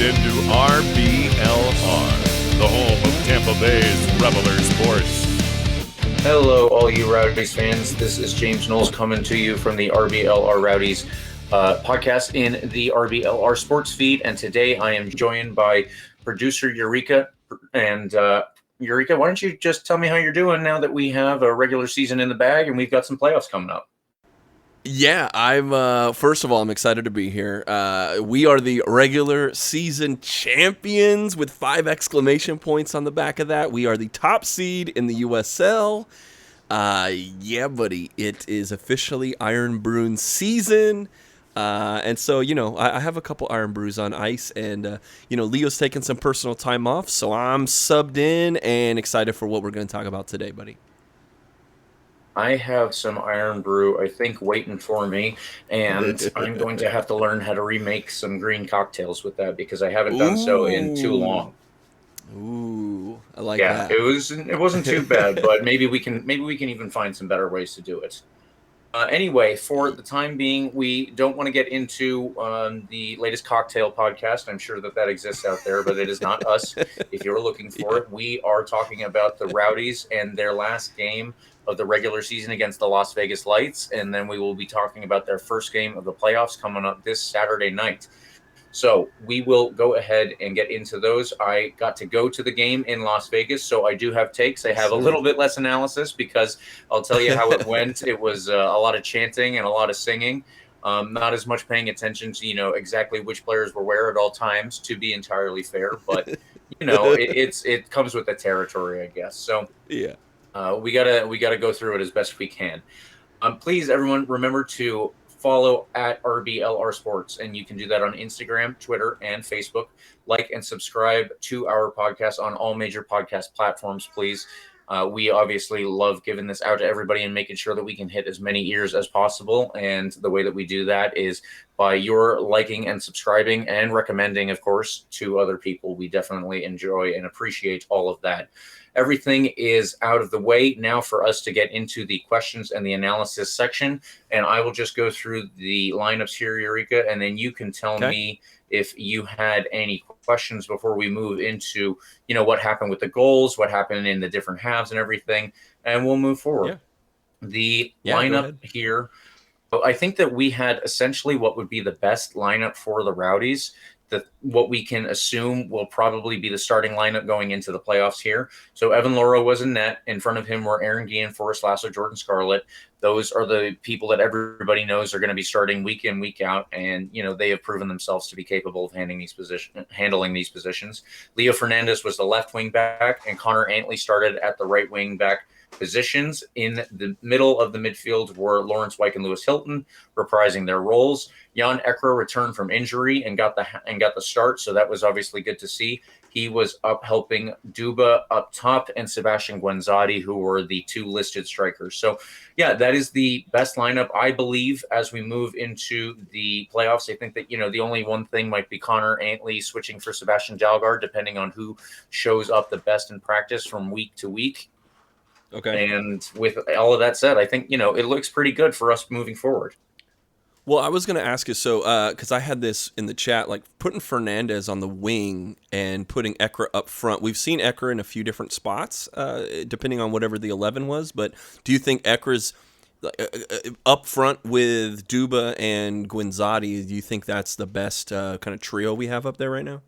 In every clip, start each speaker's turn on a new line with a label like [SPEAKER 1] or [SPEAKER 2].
[SPEAKER 1] into RBLR, the home of Tampa Bay's Reveler Sports.
[SPEAKER 2] Hello, all you Rowdies fans. This is James Knowles coming to you from the RBLR Rowdies podcast in the RBLR Sports feed. And today I am joined by producer Yurika. And Yurika, why don't you just tell me how you're doing now that we have a regular season in the bag and we've got some playoffs coming up?
[SPEAKER 3] Yeah, I'm. First of all, I'm excited to be here. We are the regular season champions with 5 exclamation points on the back of that. We are the top seed in the USL. Yeah, buddy, it is officially Iron Bruin season. And so, I have a couple Iron Brews on ice, and, Leo's taking some personal time off, so I'm subbed in and excited for what we're going to talk about today, buddy.
[SPEAKER 2] I have some Iron Brew, I think, waiting for me, and I'm going to have to learn how to remake some green cocktails with that because I haven't done so in too long.
[SPEAKER 3] Ooh, I like that.
[SPEAKER 2] It wasn't too bad, but maybe we can even find some better ways to do it. Anyway, for the time being, we don't want to get into the latest cocktail podcast. I'm sure that exists out there, but it is not us. If you're looking for it, we are talking about the Rowdies and their last game of the regular season against the Las Vegas Lights, and then we will be talking about their first game of the playoffs coming up this Saturday night. So we will go ahead and get into those. I got to go to the game in Las Vegas, so I do have takes. I have a little bit less analysis because I'll tell you how it went. It was a lot of chanting and a lot of singing. Not as much paying attention to, exactly which players were where at all times, to be entirely fair. But, it comes with the territory, I guess. So
[SPEAKER 3] yeah.
[SPEAKER 2] We gotta go through it as best we can. Please, everyone, remember to follow at RBLR Sports, and you can do that on Instagram, Twitter, and Facebook. Like and subscribe to our podcast on all major podcast platforms, please. We obviously love giving this out to everybody and making sure that we can hit as many ears as possible. And the way that we do that is by your liking and subscribing and recommending, of course, to other people. We definitely enjoy and appreciate all of that. Everything is out of the way now for us to get into the questions and the analysis section. And I will just go through the lineups here, Yurika, and then you can tell me if you had any questions before we move into, what happened with the goals, what happened in the different halves and everything, and we'll move forward. Yeah. The lineup here, I think that we had essentially what would be the best lineup for the Rowdies. What we can assume will probably be the starting lineup going into the playoffs here. So Evan Loro was in net. In front of him were Aaron Guillen, Forrest Lasso, Jordan Scarlett. Those are the people that everybody knows are going to be starting week in, week out. And, they have proven themselves to be capable of handling these positions. Leo Fernandez was the left wing back, and Connor Antley started at the right wing back positions. In the middle of the midfield were Lawrence Wyke and Lewis Hilton, reprising their roles. Jan Ekra returned from injury and got the start, so that was obviously good to see. He was up helping Duba up top and Sebastian Guenzadi, who were the 2 listed strikers. So, yeah, that is the best lineup, I believe, as we move into the playoffs. I think that, the only one thing might be Connor Antley switching for Sebastian Dalgard, depending on who shows up the best in practice from week to week.
[SPEAKER 3] Okay.
[SPEAKER 2] And with all of that said, I think, it looks pretty good for us moving forward.
[SPEAKER 3] Well, I was going to ask you, so, because I had this in the chat, like putting Fernandez on the wing and putting Ekra up front. We've seen Ekra in a few different spots, depending on whatever the 11 was. But do you think Ekra's up front with Duba and Guenzadi? Do you think that's the best kind of trio we have up there right now?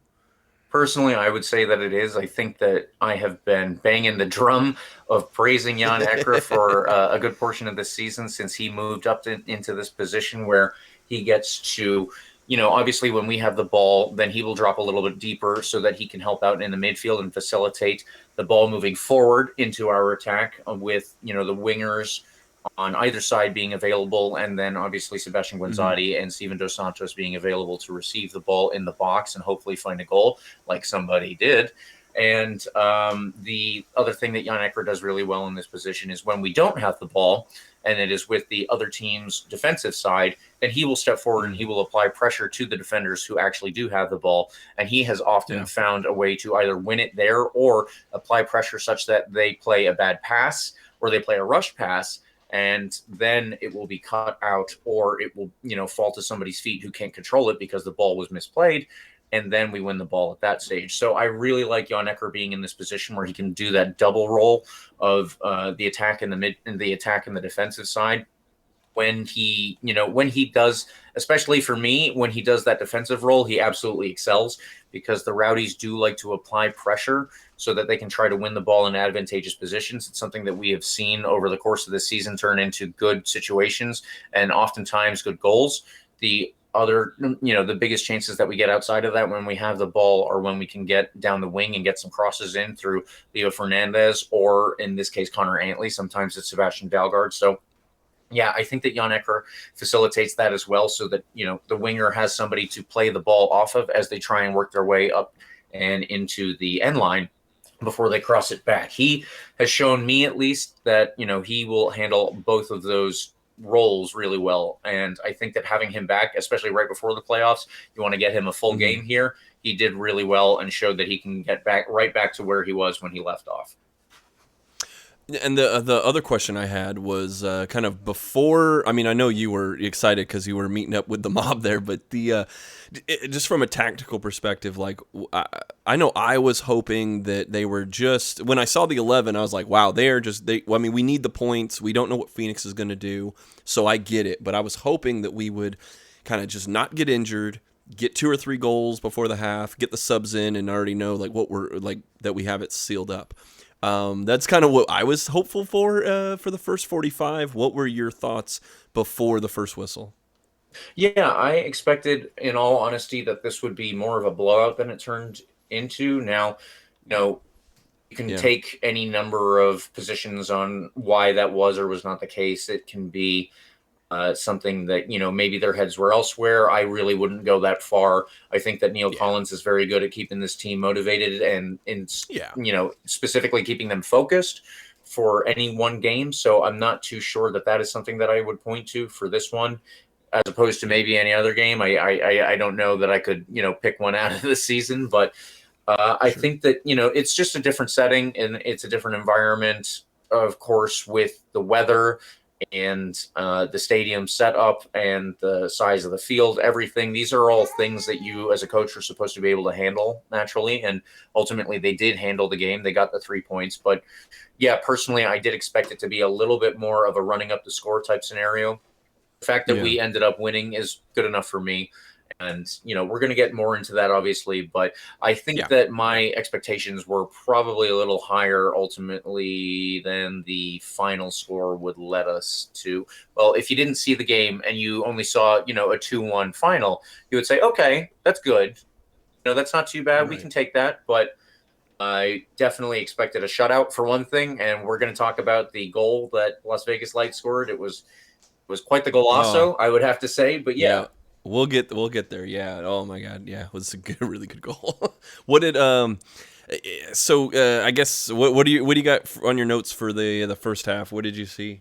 [SPEAKER 2] Personally, I would say that it is. I think that I have been banging the drum of praising Jan Ekra for a good portion of this season since he moved up into this position where he gets to, obviously when we have the ball, then he will drop a little bit deeper so that he can help out in the midfield and facilitate the ball moving forward into our attack with, the wingers on either side being available, and then obviously Sebastian Guenzadi and Steven Dos Santos being available to receive the ball in the box and hopefully find a goal like somebody did. And the other thing that Jan Ekra does really well in this position is when we don't have the ball and it is with the other team's defensive side, then he will step forward and he will apply pressure to the defenders who actually do have the ball. And he has often found a way to either win it there or apply pressure such that they play a bad pass or they play a rush pass, and then it will be cut out or it will, fall to somebody's feet who can't control it because the ball was misplayed. and then we win the ball at that stage. So I really like Jan Ecker being in this position where he can do that double role of the attack in the mid and the attack in the defensive side. When he does, especially for me, when he does that defensive role, he absolutely excels, because the Rowdies do like to apply pressure so that they can try to win the ball in advantageous positions. It's something that we have seen over the course of the season turn into good situations and oftentimes good goals. The other, the biggest chances that we get outside of that when we have the ball are when we can get down the wing and get some crosses in through Leo Fernandez, or in this case, Connor Antley. Sometimes it's Sebastian Dalgard. So yeah, I think that Jan Ecker facilitates that as well, so that, the winger has somebody to play the ball off of as they try and work their way up and into the end line before they cross it back. He has shown me, at least, that, he will handle both of those roles really well. And I think that having him back, especially right before the playoffs, you want to get him a full game here. He did really well and showed that he can get right back to where he was when he left off.
[SPEAKER 3] And the other question I had was kind of before. I mean, I know you were excited because you were meeting up with the mob there, but just from a tactical perspective, like I know I was hoping that they were just, when I saw the 11, I was like, wow, I mean, we need the points. We don't know what Phoenix is going to do, so I get it. But I was hoping that we would kind of just not get injured, get 2 or 3 goals before the half, get the subs in, and already know like what we're like, that we have it sealed up. That's kind of what I was hopeful for the first 45. What were your thoughts before the first whistle?
[SPEAKER 2] Yeah, I expected, in all honesty, that this would be more of a blowout than it turned into. Now, you can take any number of positions on why that was or was not the case. It can be something that, maybe their heads were elsewhere. I really wouldn't go that far. I think that Neil Collins is very good at keeping this team motivated and specifically keeping them focused for any one game. So I'm not too sure that is something that I would point to for this one, as opposed to maybe any other game. I don't know that I could, pick one out of the season, but I think that, it's just a different setting and it's a different environment, of course, with the weather and the stadium setup and the size of the field, everything. These are all things that you as a coach are supposed to be able to handle naturally. And ultimately they did handle the game. They got the 3 points. But yeah, personally, I did expect it to be a little bit more of a running up the score type scenario. The fact that we ended up winning is good enough for me. And, we're going to get more into that, obviously. But I think that my expectations were probably a little higher ultimately than the final score would let us to. Well, if you didn't see the game and you only saw, a 2-1 final, you would say, okay, that's good. That's not too bad. Right. We can take that. But I definitely expected a shutout for one thing. And we're going to talk about the goal that Las Vegas Lights scored. It was quite the golazo, I would have to say. But yeah.
[SPEAKER 3] We'll get there. Yeah. Oh my God. Yeah. It was a really good goal. What did I guess what do you got on your notes for the first half? What did you see?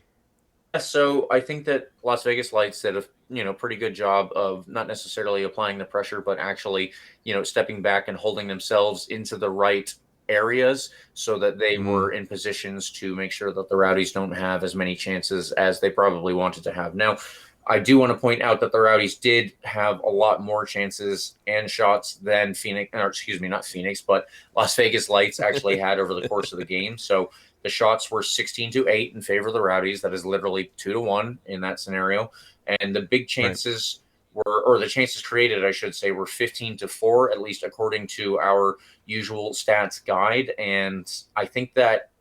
[SPEAKER 2] So I think that Las Vegas Lights did a pretty good job of not necessarily applying the pressure, but actually stepping back and holding themselves into the right areas so that they were in positions to make sure that the Rowdies don't have as many chances as they probably wanted to have. Now, I do want to point out that the Rowdies did have a lot more chances and shots than but Las Vegas Lights actually had over the course of the game. So the shots were 16-8 in favor of the Rowdies. That is literally 2-1 in that scenario. And the big chances the chances created, I should say, were 15-4, at least according to our usual stats guide. And I think that,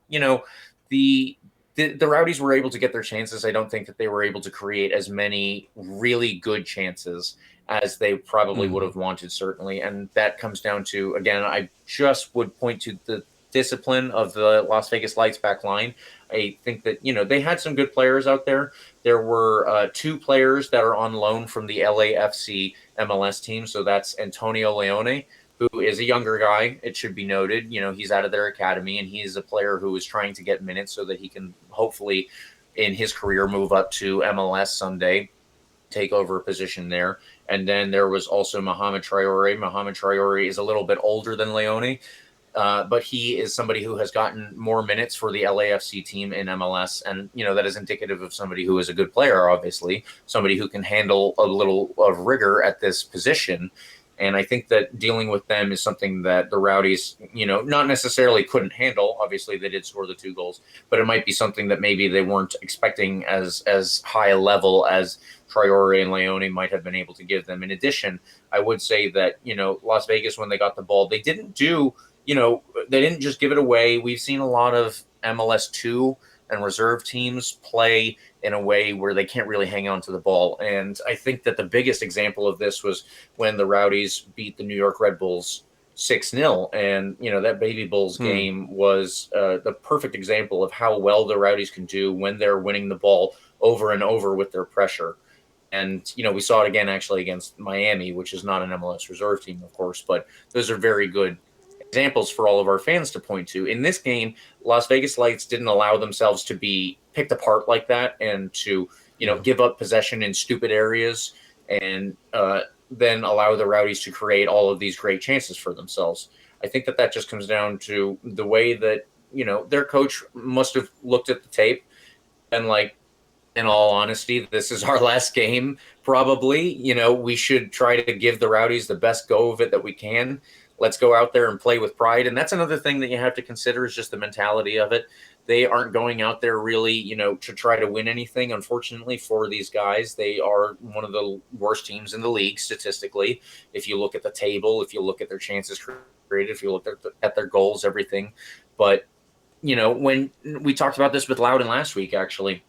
[SPEAKER 2] the Rowdies were able to get their chances. I don't think that they were able to create as many really good chances as they probably would have wanted, certainly. And that comes down to, again, I just would point to the discipline of the Las Vegas Lights back line. I think that, they had some good players out there. There were 2 players that are on loan from the LAFC MLS team. So that's Antonio Leone, who is a younger guy, it should be noted. He's out of their academy, and he's a player who is trying to get minutes so that he can hopefully, in his career, move up to MLS someday, take over a position there. And then there was also Mohamed Triori. Mohamed Triori is a little bit older than Leone, but he is somebody who has gotten more minutes for the LAFC team in MLS. And, that is indicative of somebody who is a good player, obviously, somebody who can handle a little of rigor at this position. And I think that dealing with them is something that the Rowdies, not necessarily couldn't handle. Obviously, they did score the 2 goals, but it might be something that maybe they weren't expecting as high a level as Triori and Leone might have been able to give them. In addition, I would say that, Las Vegas, when they got the ball, they didn't they didn't just give it away. We've seen a lot of MLS2 and reserve teams play in a way where they can't really hang on to the ball. And I think that the biggest example of this was when the Rowdies beat the New York Red Bulls 6-0. And, that Baby Bulls game was the perfect example of how well the Rowdies can do when they're winning the ball over and over with their pressure. And, we saw it again actually against Miami, which is not an MLS reserve team, of course, but those are very good examples for all of our fans to point to. In this game, Las Vegas Lights didn't allow themselves to be picked apart like that and to, give up possession in stupid areas and then allow the Rowdies to create all of these great chances for themselves. I think that just comes down to the way that, their coach must have looked at the tape and in all honesty, this is our last game, probably. We should try to give the Rowdies the best go of it that we can. Let's go out there and play with pride. And that's another thing that you have to consider is just the mentality of it. They aren't going out there really, to try to win anything. Unfortunately for these guys, they are one of the worst teams in the league statistically. If you look at the table, if you look at their chances created, if you look at their goals, everything. But, when we talked about this with Loudon last week, actually,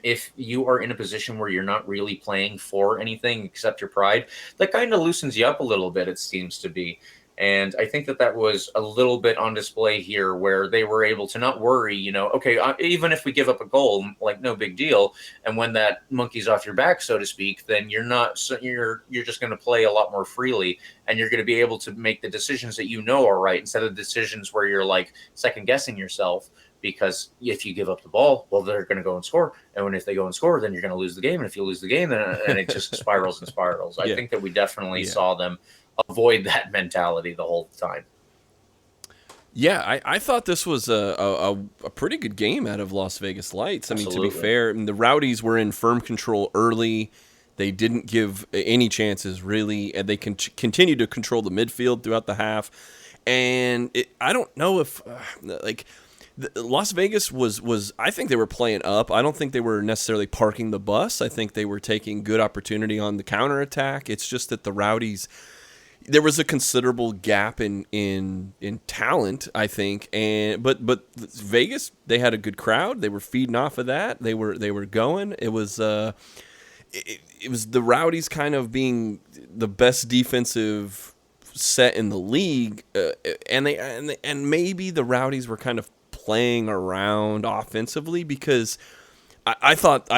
[SPEAKER 2] if you are in a position where you're not really playing for anything except your pride, that kind of loosens you up a little bit, it seems to be. And I think that was a little bit on display here where they were able to not worry, okay, even if we give up a goal, no big deal. And when that monkey's off your back, so to speak, then you're just going to play a lot more freely and you're going to be able to make the decisions that are right instead of decisions where you're second guessing yourself. Because if you give up the ball, well, they're going to go and score. And if they go and score, then you're going to lose the game. And if you lose the game, then it just spirals and spirals. I think that we definitely saw them avoid that mentality the whole time.
[SPEAKER 3] Yeah, I thought this was a pretty good game out of Las Vegas Lights.
[SPEAKER 2] Absolutely.
[SPEAKER 3] I mean, to be fair, the Rowdies were in firm control early. They didn't give any chances, really, and they continued to control the midfield throughout the half. And I don't know if, Las Vegas was I think they were playing up. I don't think they were necessarily parking the bus. I think they were taking good opportunity on the counterattack. It's just that the Rowdies, there was a considerable gap in talent, I think. But Vegas, they had a good crowd. They were feeding off of that. They were going. It was it was the Rowdies kind of being the best defensive set in the league, and maybe the Rowdies were kind of playing around offensively because I thought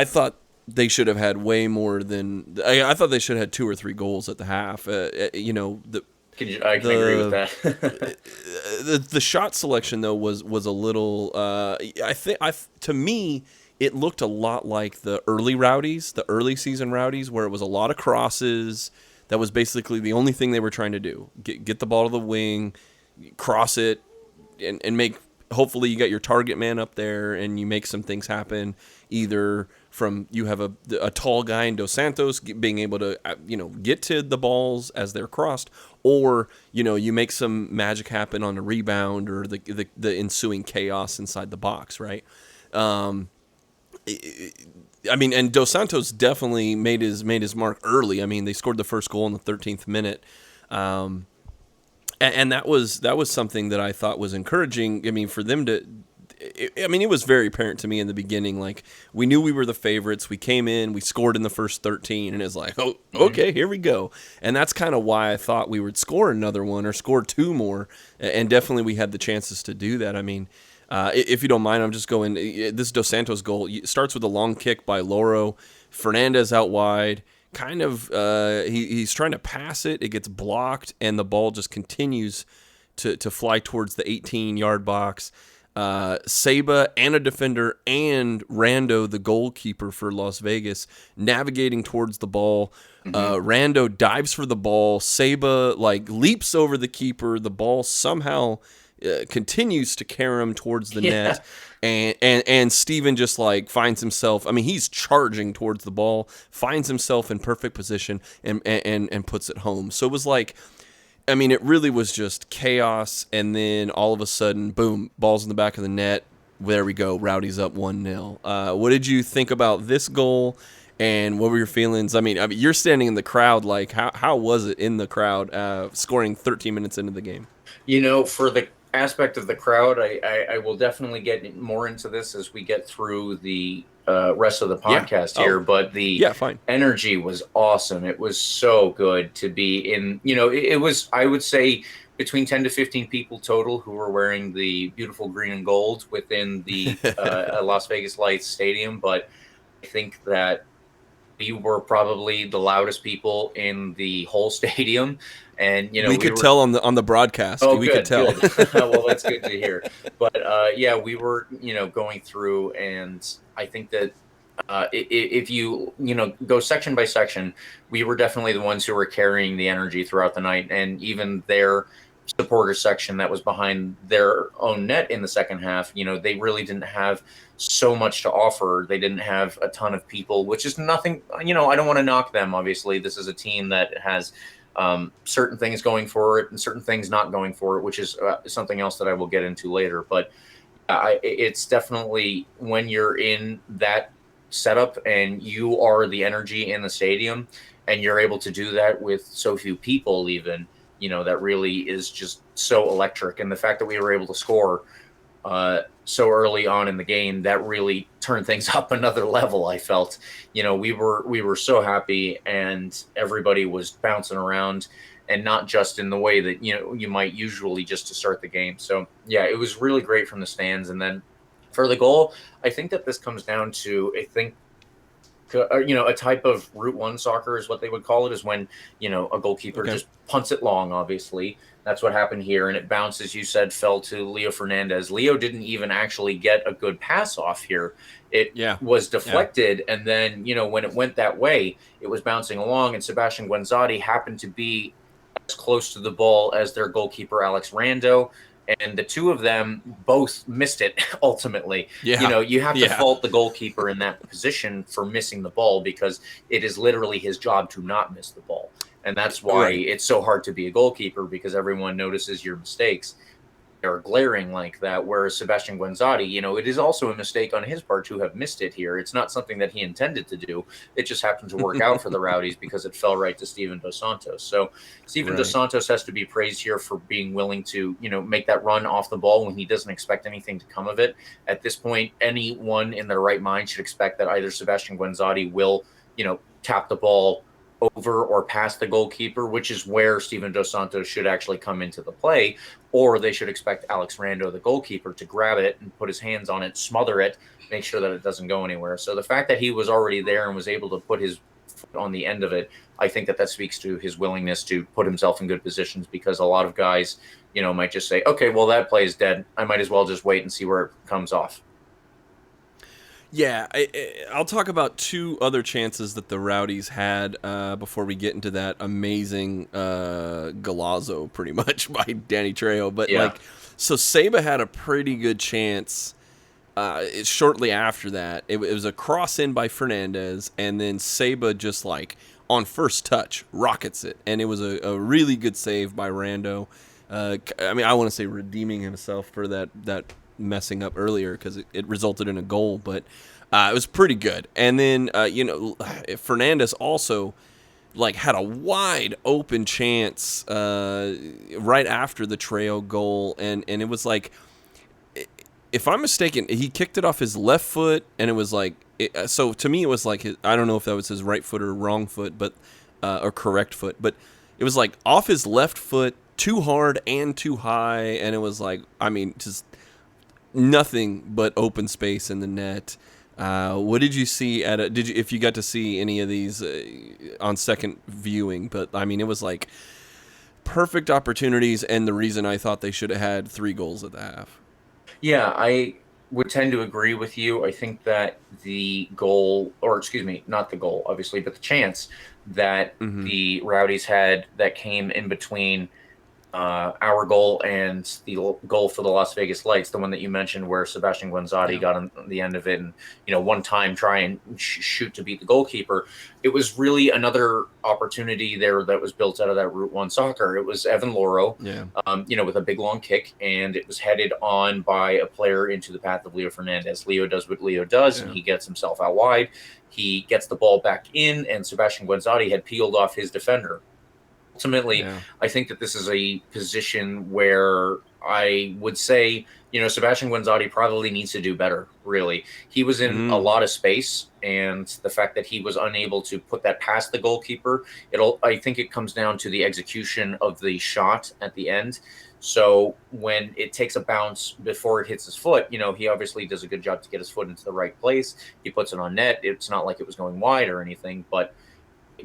[SPEAKER 3] they should have had way more than I thought they should have had 2 or 3 goals at the half. I can agree with that. the shot selection though was a little. To me, it looked a lot like the early Rowdies, the early season Rowdies, where it was a lot of crosses. That was basically the only thing they were trying to do: get the ball to the wing, cross it, and make. Hopefully you got your target man up there and you make some things happen, either from you have a tall guy in Dos Santos being able to get to the balls as they're crossed, or you make some magic happen on a rebound or the ensuing chaos inside the box, right? And Dos Santos definitely made his mark early. I mean, they scored the first goal in the 13th minute. And that was something that I thought was encouraging. I mean, for them to, it was very apparent to me in the beginning. We knew we were the favorites. We came in, we scored in the first 13, and it's oh, okay, here we go. And that's kind of why I thought we would score another one or score 2 more. And definitely we had the chances to do that. I mean, if you don't mind, I'm just going. This Dos Santos goal starts with a long kick by Loro, Fernandez out wide. Kind of, he's trying to pass it. It gets blocked, and the ball just continues to fly towards the 18-yard box. Seba and a defender and Rando, the goalkeeper for Las Vegas, navigating towards the ball. Rando dives for the ball. Seba leaps over the keeper. The ball somehow continues to carry him towards the net, and Steven just like finds himself. I mean, he's charging towards the ball, finds himself in perfect position, and puts it home. So it was like, I mean, it really was just chaos, and then all of a sudden, boom, ball's in the back of the net. There we go, Rowdies up 1-0. What did you think about this goal? And what were your feelings? I mean, you're standing in the crowd. Like, how was it in the crowd, scoring 13 minutes into the game?
[SPEAKER 2] For the aspect of the crowd, I will definitely get more into this as we get through the rest of the podcast here. But the energy was awesome. It was so good to be in. It was, I would say, between 10 to 15 people total who were wearing the beautiful green and gold within the Las Vegas Lights Stadium. But I think that we were probably the loudest people in the whole stadium, and we
[SPEAKER 3] could tell on the broadcast.
[SPEAKER 2] Oh,
[SPEAKER 3] we
[SPEAKER 2] good,
[SPEAKER 3] could tell.
[SPEAKER 2] Good. Well, that's good to hear. But we were going through, and I think that if you go section by section, we were definitely the ones who were carrying the energy throughout the night, and even their supporter section that was behind their own net in the second half, they really didn't have so much to offer. They didn't have a ton of people, which is nothing, I don't want to knock them. Obviously, this is a team that has certain things going for it and certain things not going for it, which is something else that I will get into later. But it's definitely when you're in that setup and you are the energy in the stadium and you're able to do that with so few people even, that really is just so electric. And the fact that we were able to score so early on in the game, that really turned things up another level. I felt, we were so happy, and everybody was bouncing around, and not just in the way that, you might usually just to start the game. So yeah, it was really great from the stands. And then for the goal, I think that this comes down to, a type of Route 1 soccer is what they would call it, is when, a goalkeeper just punts it long, obviously. That's what happened here, and it bounced, as you said, fell to Leo Fernandez. Leo didn't even actually get a good pass off here. It was deflected, and then, when it went that way, it was bouncing along, and Sebastian Guenzadi happened to be as close to the ball as their goalkeeper, Alex Rando, and the two of them both missed it ultimately. You have to fault the goalkeeper in that position for missing the ball, because it is literally his job to not miss the ball. And that's why it's so hard to be a goalkeeper, because everyone notices your mistakes. They're glaring like that. Whereas Sebastian Guenzadi, it is also a mistake on his part to have missed it here. It's not something that he intended to do. It just happened to work out for the Rowdies because it fell right to Steven Dos Santos. So Steven Dos Santos has to be praised here for being willing to, make that run off the ball when he doesn't expect anything to come of it. At this point, anyone in their right mind should expect that either Sebastian Guenzadi will, tap the ball over or past the goalkeeper, which is where Steven Dos Santos should actually come into the play, or they should expect Alex Rando, the goalkeeper, to grab it and put his hands on it, smother it, make sure that it doesn't go anywhere. So the fact that he was already there and was able to put his foot on the end of it, I think that speaks to his willingness to put himself in good positions, because a lot of guys, might just say, okay, well, that play is dead. I might as well just wait and see where it comes off.
[SPEAKER 3] Yeah, I'll talk about two other chances that the Rowdies had before we get into that amazing golazo, pretty much, by Danny Trejo. But, so Seba had a pretty good chance shortly after that. It was a cross-in by Fernandez, and then Seba just, on first touch, rockets it. And it was a really good save by Rando. I want to say redeeming himself for that messing up earlier, because it resulted in a goal, but it was pretty good. And then Fernandez also had a wide open chance right after the Trejo goal, and it was if I'm mistaken, he kicked it off his left foot, and it was so to me it was I don't know if that was his right foot or wrong foot, but or correct foot, but it was off his left foot, too hard and too high, and it was just nothing but open space in the net. What did you see if you got to see any of these on second viewing? But it was perfect opportunities, and the reason I thought they should have had 3 goals at the half.
[SPEAKER 2] Yeah, I would tend to agree with you. I think that the goal, or excuse me, not the goal, obviously, but the chance that the Rowdies had that came in between our goal and the goal for the Las Vegas Lights, the one that you mentioned where Sebastian Guenzadi got on the end of it and, one time try and shoot to beat the goalkeeper. It was really another opportunity there that was built out of that Route 1 soccer. It was Evan Loro, with a big long kick, and it was headed on by a player into the path of Leo Fernandez. Leo does what Leo does, and he gets himself out wide. He gets the ball back in, and Sebastian Guenzadi had peeled off his defender. Ultimately, I think that this is a position where I would say, Sebastian Guenzadi probably needs to do better, really. He was in a lot of space, and the fact that he was unable to put that past the goalkeeper, I think it comes down to the execution of the shot at the end. So when it takes a bounce before it hits his foot, he obviously does a good job to get his foot into the right place. He puts it on net. It's not like it was going wide or anything, but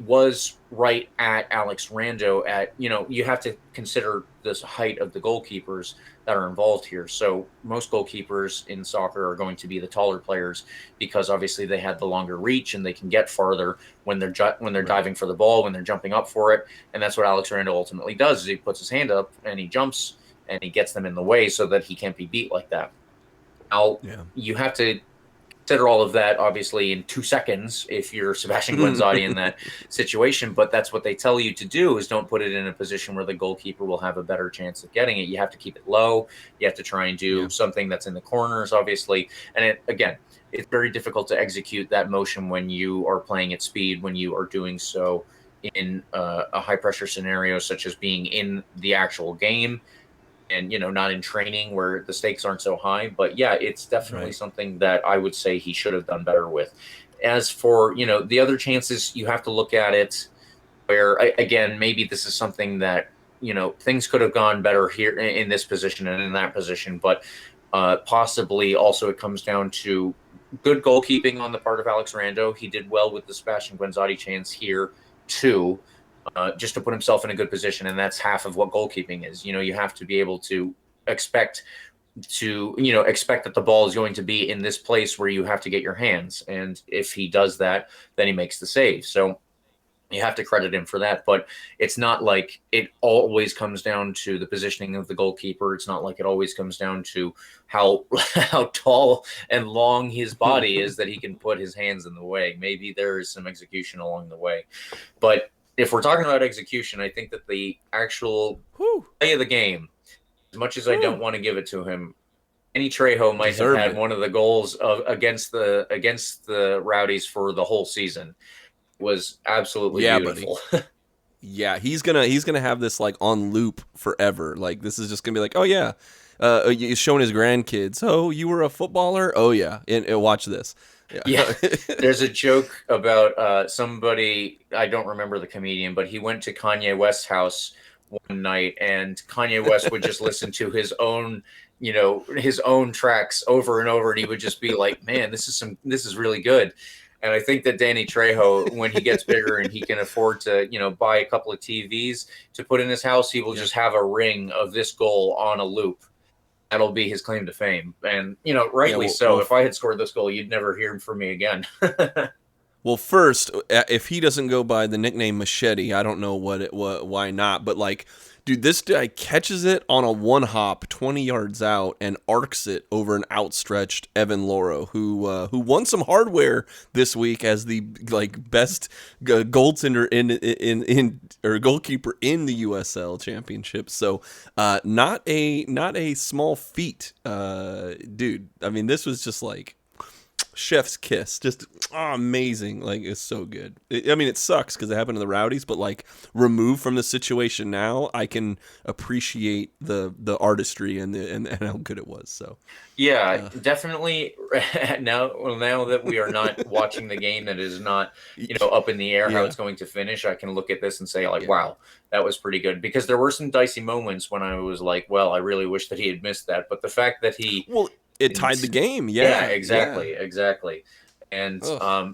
[SPEAKER 2] was right at Alex Rando you have to consider this height of the goalkeepers that are involved here. So most goalkeepers in soccer are going to be the taller players because obviously they had the longer reach and they can get farther when they're diving for the ball, when they're jumping up for it. And that's what Alex Rando ultimately does is he puts his hand up and he jumps and he gets them in the way so that he can't be beat like that. Now, you have to consider all of that obviously in 2 seconds if you're Sebastian Guenzadi in that situation, but that's what they tell you to do is don't put it in a position where the goalkeeper will have a better chance of getting it. You have to keep it low. You have to try and do something that's in the corners, obviously. And it's very difficult to execute that motion when you are playing at speed, when you are doing so in a high pressure scenario, such as being in the actual game and not in training where the stakes aren't so high. But it's definitely something that I would say he should have done better with. As for the other chances, you have to look at it where again maybe this is something that things could have gone better here in this position and in that position, but possibly also it comes down to good goalkeeping on the part of Alex Rando. He did well with the Sebastian Guenzadi chance here too. Just to put himself in a good position, and that's half of what goalkeeping is. You have to be able to expect that the ball is going to be in this place where you have to get your hands, and if he does that, then he makes the save. So you have to credit him for that, but it's not like it always comes down to the positioning of the goalkeeper. It's not like it always comes down to how tall and long his body is that he can put his hands in the way. Maybe there is some execution along the way, but if we're talking about execution, I think that the actual play of the game, as much as I don't want to give it to him, Danny Trejo might have had one of the goals against the Rowdies for the whole season. It was absolutely beautiful.
[SPEAKER 3] Yeah, he's gonna have this like on loop forever. Like this is just gonna be like, he's showing his grandkids. Oh, you were a footballer? Oh yeah, and watch this.
[SPEAKER 2] Yeah. There's a joke about somebody, I don't remember the comedian, but he went to Kanye West's house one night and Kanye West would just listen to his own tracks over and over. And he would just be like, man, this is really good. And I think that Danny Trejo, when he gets bigger and he can afford to, buy a couple of TVs to put in his house, he will just have a ring of this goal on a loop. That'll be his claim to fame. And, rightly so. If I had scored this goal, you'd never hear from me again.
[SPEAKER 3] Well, first, if he doesn't go by the nickname Machete, I don't know why not. But, like, dude, this guy catches it on a one hop 20 yards out and arcs it over an outstretched Evan Loro, who won some hardware this week as the best goaltender or goalkeeper in the USL Championship. So, not a small feat, dude. I mean, this was just like chef's kiss, just amazing. Like, it's so good. It sucks because it happened to the Rowdies, but like removed from the situation now, I can appreciate the artistry and how good it was. So
[SPEAKER 2] definitely. Now that we are not watching the game, that is not up in the air how it's going to finish, I can look at this and say wow, that was pretty good, because there were some dicey moments when I was like, well, I really wish that he had missed that, but the fact that
[SPEAKER 3] it tied the game.
[SPEAKER 2] Exactly. And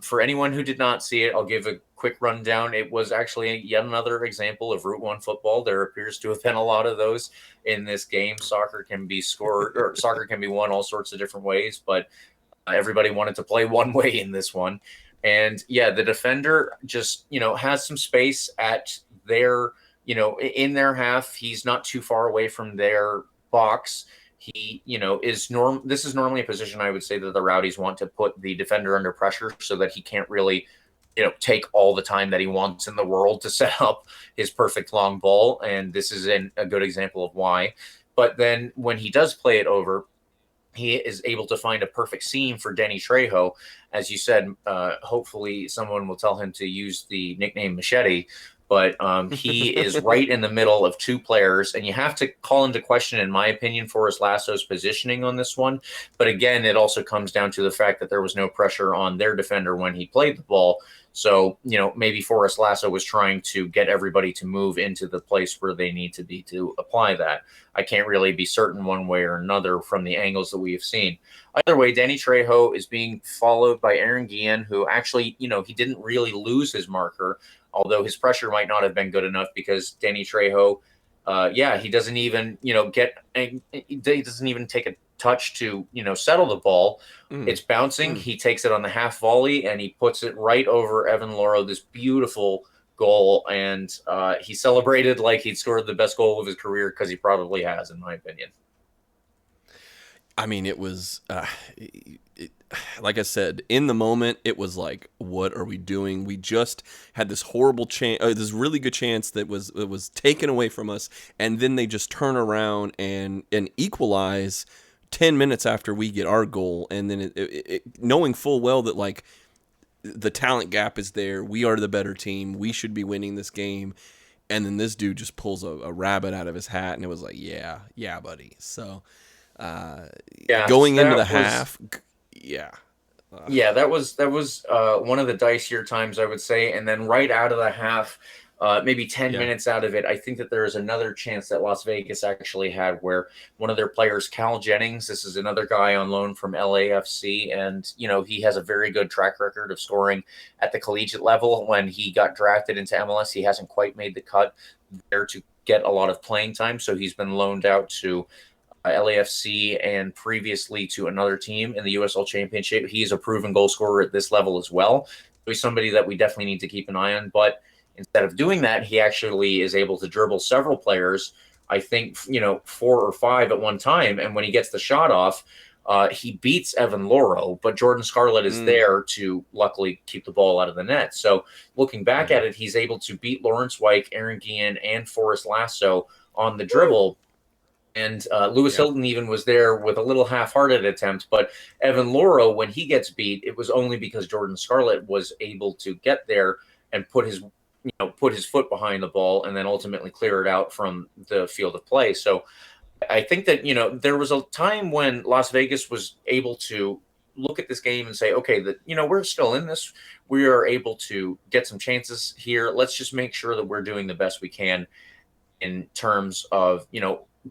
[SPEAKER 2] for anyone who did not see it, I'll give a quick rundown. It was actually yet another example of Route 1 football. There appears to have been a lot of those in this game. Soccer can be won all sorts of different ways, but everybody wanted to play one way in this one. And the defender just, has some space at their in their half, he's not too far away from their box. He, this is normally a position I would say that the Rowdies want to put the defender under pressure so that he can't really, take all the time that he wants in the world to set up his perfect long ball. And this is a good example of why. But then when he does play it over, he is able to find a perfect seam for Denny Trejo. As you said, hopefully someone will tell him to use the nickname Machete. But he is right in the middle of two players, and you have to call into question, in my opinion, Forrest Lasso's positioning on this one. But again, it also comes down to the fact that there was no pressure on their defender when he played the ball. So, maybe Forrest Lasso was trying to get everybody to move into the place where they need to be to apply that. I can't really be certain one way or another from the angles that we have seen. Either way, Denny Trejo is being followed by Aaron Guillen, who actually, he didn't really lose his marker, although his pressure might not have been good enough because Denny Trejo, he doesn't even, he doesn't even take a touch to, settle the ball. It's bouncing. He takes it on the half volley and he puts it right over Evan Loro, this beautiful goal. And he celebrated like he'd scored the best goal of his career, because he probably has, in my opinion.
[SPEAKER 3] I mean, it was, like I said, in the moment, it was like, what are we doing? We just had this horrible chance, this really good chance that was taken away from us, and then they just turn around and equalize 10 minutes after we get our goal, and then knowing full well that, like, the talent gap is there, we are the better team, we should be winning this game, and then this dude just pulls a rabbit out of his hat, and it was like, yeah, buddy. So, going into the half, that was one of the dicier times, I would say. And then right out of the half, maybe 10 minutes out of it, I think that there is another chance that Las Vegas actually had, where one of their players, Cal Jennings, this is another guy on loan from LAFC, and he has a very good track record of scoring at the collegiate level. When he got drafted into MLS, he hasn't quite made the cut there to get a lot of playing time, so he's been loaned out to LAFC and previously to another team in the USL Championship. He's a proven goal scorer at this level as well. He's somebody that we definitely need to keep an eye on. But instead of doing that, he actually is able to dribble several players, I think, 4 or 5 at one time. And when he gets the shot off, he beats Evan Loro, but Jordan Scarlett is there to luckily keep the ball out of the net. So looking back at it, he's able to beat Lawrence Wyke, Aaron Guillen, and Forrest Lasso on the dribble. And Lewis Hilton even was there with a little half-hearted attempt. But Evan Loro, when he gets beat, it was only because Jordan Scarlett was able to get there and put his foot behind the ball and then ultimately clear it out from the field of play. So I think that, there was a time when Las Vegas was able to look at this game and say, okay, we're still in this. We are able to get some chances here. Let's just make sure that we're doing the best we can in terms of,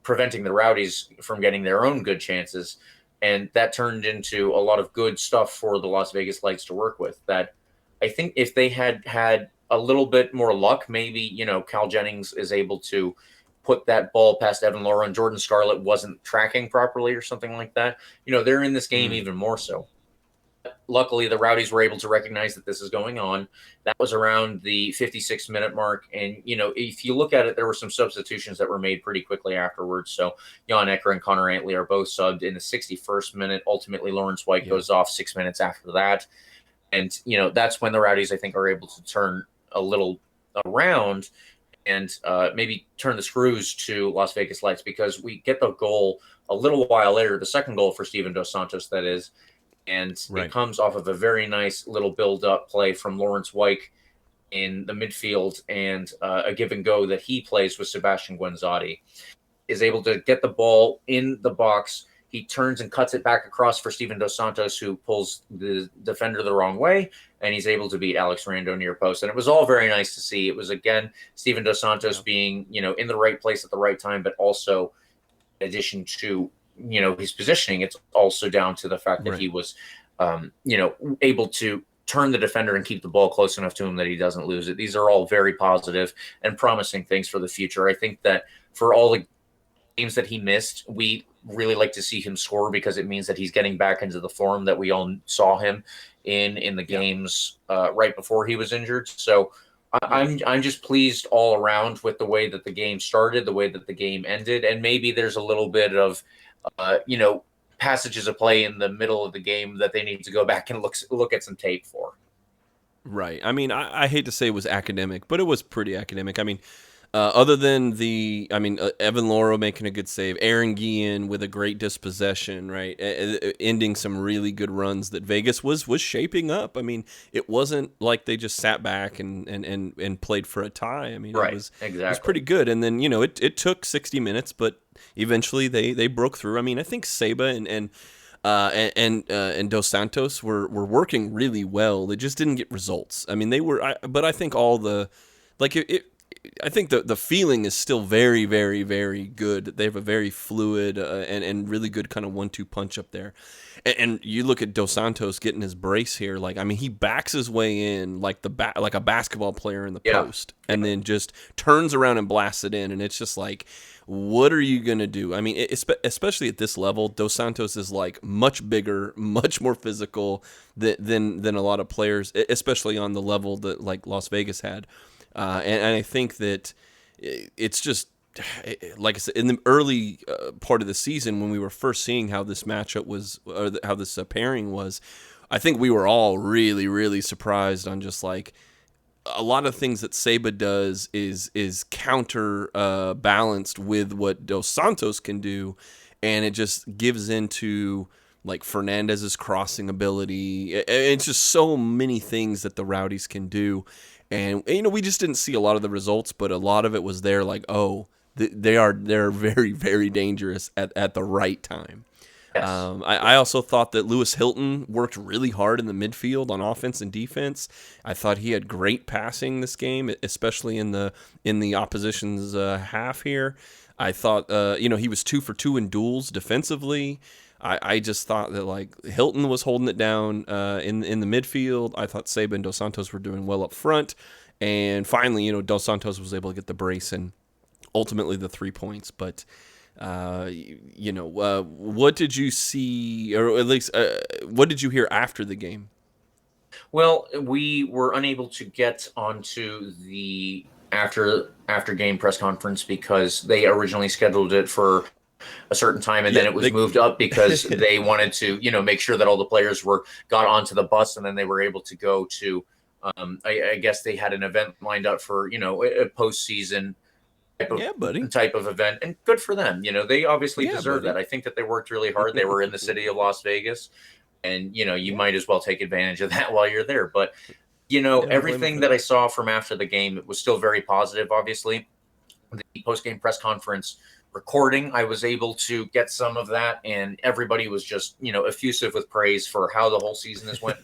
[SPEAKER 3] preventing the Rowdies from getting their own good chances. And that turned into a lot of good stuff for the Las Vegas Lights to work with. That I think if they had had a little bit more luck, maybe, Cal Jennings is able to put that ball past Evan Loro and Jordan Scarlett wasn't tracking properly or something like that. They're in this game even more so. Luckily, the Rowdies were able to recognize that this is going on. That was around the 56-minute mark. And, if you look at it, there were some substitutions that were made pretty quickly afterwards. So Jan Ecker and Connor Antley are both subbed in the 61st minute. Ultimately, Lawrence Wyke goes off 6 minutes after that. And, that's when the Rowdies, I think, are able to turn a little around and maybe turn the screws to Las Vegas Lights, because we get the goal a little while later, the second goal for Steven Dos Santos, that is. And it comes off of a very nice little build-up play from Lawrence Wyke in the midfield, and a give and go that he plays with Sebastian Guenzadi. Is able to get the ball in the box. He turns and cuts it back across for Steven Dos Santos, who pulls the defender the wrong way, and he's able to beat Alex Rando near post. And it was all very nice to see. It was, again, Steven Dos Santos being, in the right place at the right time, but also in addition to his positioning, it's also down to the fact that he was, able to turn the defender and keep the ball close enough to him that he doesn't lose it. These are all very positive and promising things for the future. I think that for all the games that he missed, we really like to see him score, because it means that he's getting back into the form that we all saw him in the games right before he was injured. So
[SPEAKER 2] I'm just pleased all around with the way that the game started, the way that the game ended, and maybe there's a little bit of, passages of play in the middle of the game that they need to go back and look at some tape for.
[SPEAKER 3] Right. I mean, I hate to say it was academic, but it was pretty academic. I mean, other than Evan Lauro making a good save, Aaron Guillen with a great dispossession, right, ending some really good runs that Vegas was shaping up. I mean, it wasn't like they just sat back and played for a tie. I mean,
[SPEAKER 2] Right,
[SPEAKER 3] it
[SPEAKER 2] exactly.
[SPEAKER 3] was pretty good. And then it took 60 minutes, but eventually they broke through. I mean, I think Seba and Dos Santos were working really well. They just didn't get results. I mean, but I think all the I think the feeling is still very, very, very good. They have a very fluid and really good kind of 1-2 punch up there. And you look at Dos Santos getting his brace here. Like, I mean, he backs his way in like like a basketball player in the post, and then just turns around and blasts it in. And it's just like, what are you gonna do? I mean, especially at this level, Dos Santos is like much bigger, much more physical than a lot of players, especially on the level that like Las Vegas had. And I think that it's just, like I said, in the early part of the season when we were first seeing how this matchup was, or how this pairing was, I think we were all really, really surprised on just like a lot of things that Seba does is counter balanced with what Dos Santos can do, and it just gives into like Fernandez's crossing ability. It's just so many things that the Rowdies can do. And we just didn't see a lot of the results, but a lot of it was there. Like, they're very, very dangerous at the right time.
[SPEAKER 2] Yes.
[SPEAKER 3] I also thought that Lewis Hilton worked really hard in the midfield on offense and defense. I thought he had great passing this game, especially in the opposition's half here. I thought he was 2 for 2 in duels defensively. I just thought that like Hilton was holding it down in the midfield. I thought Seba and Dos Santos were doing well up front, and finally, Dos Santos was able to get the brace and ultimately the 3 points. But what did you see, or at least what did you hear after the game?
[SPEAKER 2] Well, we were unable to get onto the after game press conference because they originally scheduled it for a certain time, and then it was moved up because they wanted to, make sure that all the players got onto the bus, and then they were able to go to, I guess they had an event lined up for, a postseason type of event, and good for them. They obviously deserve that. I think that they worked really hard. They were in the city of Las Vegas, and, you might as well take advantage of that while you're there. But, everything that I saw from after the game, it was still very positive, obviously. The post-game press conference recording, I was able to get some of that, and everybody was just effusive with praise for how the whole season has went.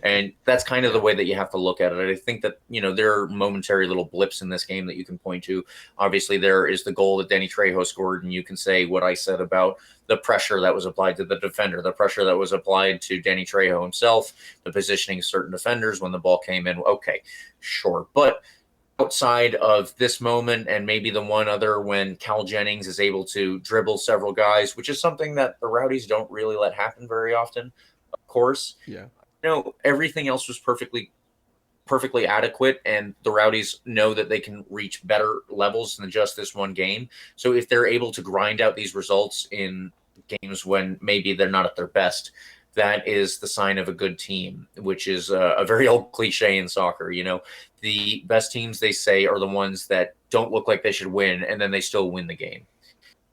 [SPEAKER 2] And that's kind of the way that you have to look at it. I think that there are momentary little blips in this game that you can point to. Obviously there is the goal that Danny Trejo scored, and you can say what I said about the pressure that was applied to the defender, the pressure that was applied to Danny Trejo himself, the positioning of certain defenders when the ball came in. Okay, sure. But outside of this moment, and maybe the one other when Cal Jennings is able to dribble several guys, which is something that the Rowdies don't really let happen very often, of course.
[SPEAKER 3] Yeah.
[SPEAKER 2] Everything else was perfectly adequate, and the Rowdies know that they can reach better levels than just this one game. So if they're able to grind out these results in games when maybe they're not at their best, that is the sign of a good team, which is a very old cliche in soccer. The best teams, they say, are the ones that don't look like they should win, and then they still win the game.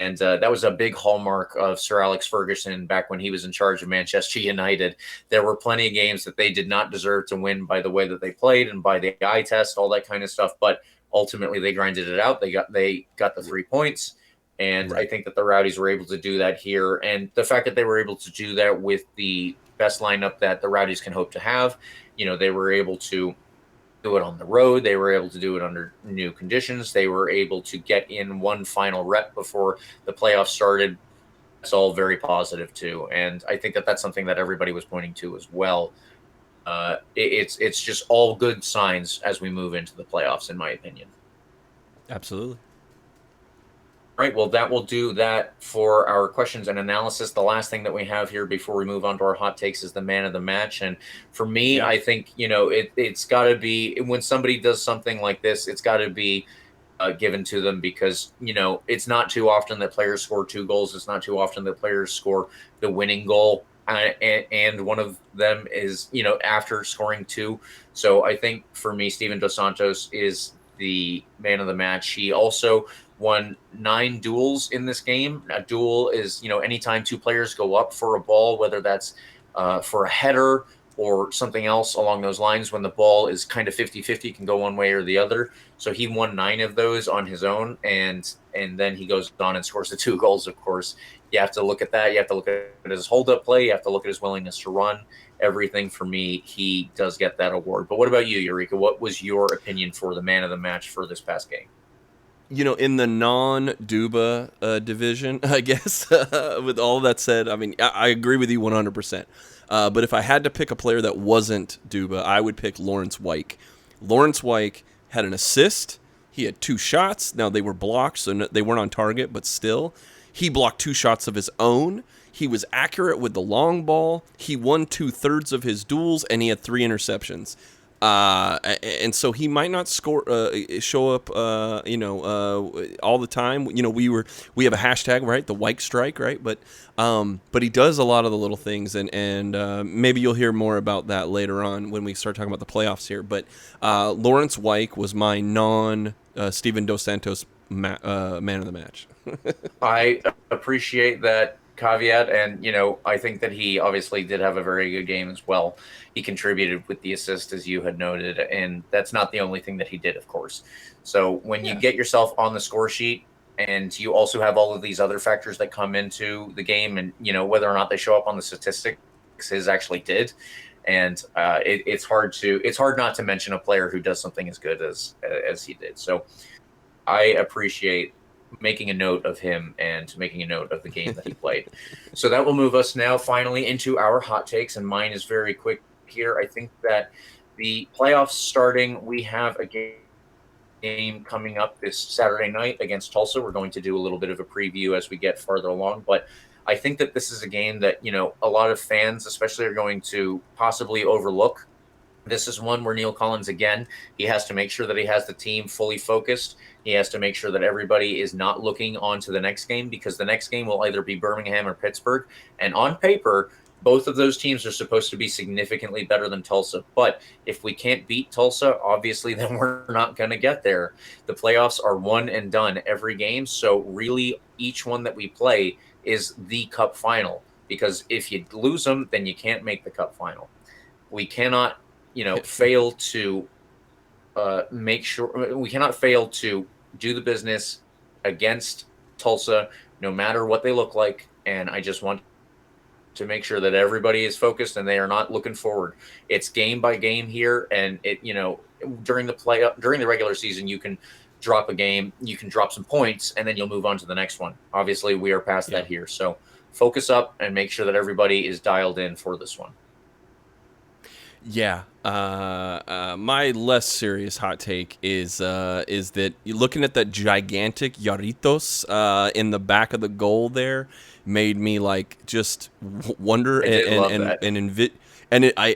[SPEAKER 2] And that was a big hallmark of Sir Alex Ferguson back when he was in charge of Manchester United. There were plenty of games that they did not deserve to win by the way that they played and by the eye test, all that kind of stuff. But ultimately, they grinded it out. They got the 3 points. And I think that the Rowdies were able to do that here. And the fact that they were able to do that with the best lineup that the Rowdies can hope to have, they were able to do it on the road. They were able to do it under new conditions. They were able to get in one final rep before the playoffs started. It's all very positive too. And I think that that's something that everybody was pointing to as well. It's just all good signs as we move into the playoffs, in my opinion.
[SPEAKER 3] Absolutely.
[SPEAKER 2] right, well, that will do that for our questions and analysis. The last thing that we have here before we move on to our hot takes is the man of the match. And for me,
[SPEAKER 3] Yeah.
[SPEAKER 2] I think, it's got to be, when somebody does something like this, it's got to be given to them, because, it's not too often that players score 2 goals. It's not too often that players score the winning goal. And one of them is, after scoring 2. So I think for me, Steven Dos Santos is the man of the match. He also won 9 duels in this game. A duel is, anytime 2 players go up for a ball, whether that's for a header or something else along those lines, when the ball is kind of 50-50, can go one way or the other. So he won 9 of those on his own, and then he goes on and scores the 2 goals, of course. You have to look at that. You have to look at his hold-up play. You have to look at his willingness to run. Everything for me, he does get that award. But what about you, Yurika? What was your opinion for the man of the match for this past game?
[SPEAKER 3] In the non-Duba division, I guess, with all that said, I mean, I agree with you 100%. But if I had to pick a player that wasn't Duba, I would pick Lawrence Weick. Lawrence Weick had an assist. He had 2 shots. Now, they were blocked, so they weren't on target, but still. He blocked 2 shots of his own. He was accurate with the long ball. He won 2/3 of his duels, and he had 3 interceptions. And so he might not show up, all the time. We have a hashtag, right? The Weick strike, right? But he does a lot of the little things, and maybe you'll hear more about that later on when we start talking about the playoffs here. But Lawrence Weick was my Steven Dos Santos man of the match.
[SPEAKER 2] I appreciate that caveat, and I think that he obviously did have a very good game as well. He contributed with the assist, as you had noted, and that's not the only thing that he did, of course. So when you get yourself on the score sheet, and you also have all of these other factors that come into the game, and whether or not they show up on the statistics, his actually did, and it's hard not to mention a player who does something as good as he did. So I appreciate making a note of him and making a note of the game that he played. So that will move us now finally into our hot takes, and mine is very quick here. I think that the playoffs starting, we have a game coming up this Saturday night against Tulsa. We're going to do a little bit of a preview as we get farther along, but I think that this is a game that, a lot of fans especially are going to possibly overlook. This is one where Neil Collins, again, he has to make sure that he has the team fully focused. He has to make sure that everybody is not looking on to the next game, because the next game will either be Birmingham or Pittsburgh. And on paper, both of those teams are supposed to be significantly better than Tulsa. But if we can't beat Tulsa, obviously, then we're not going to get there. The playoffs are one and done every game. So really, each one that we play is the cup final, because if you lose them, then you can't make the cup final. We cannot fail to make sure, we cannot fail to do the business against Tulsa, no matter what they look like. And I just want to make sure that everybody is focused and they are not looking forward. It's game by game here, and during the regular season, you can drop a game, you can drop some points, and then you'll move on to the next one. Obviously, we are past that here, so focus up and make sure that everybody is dialed in for this one.
[SPEAKER 3] Yeah. My less serious hot take is that you're looking at that gigantic Jarritos in the back of the goal there made me just wonder I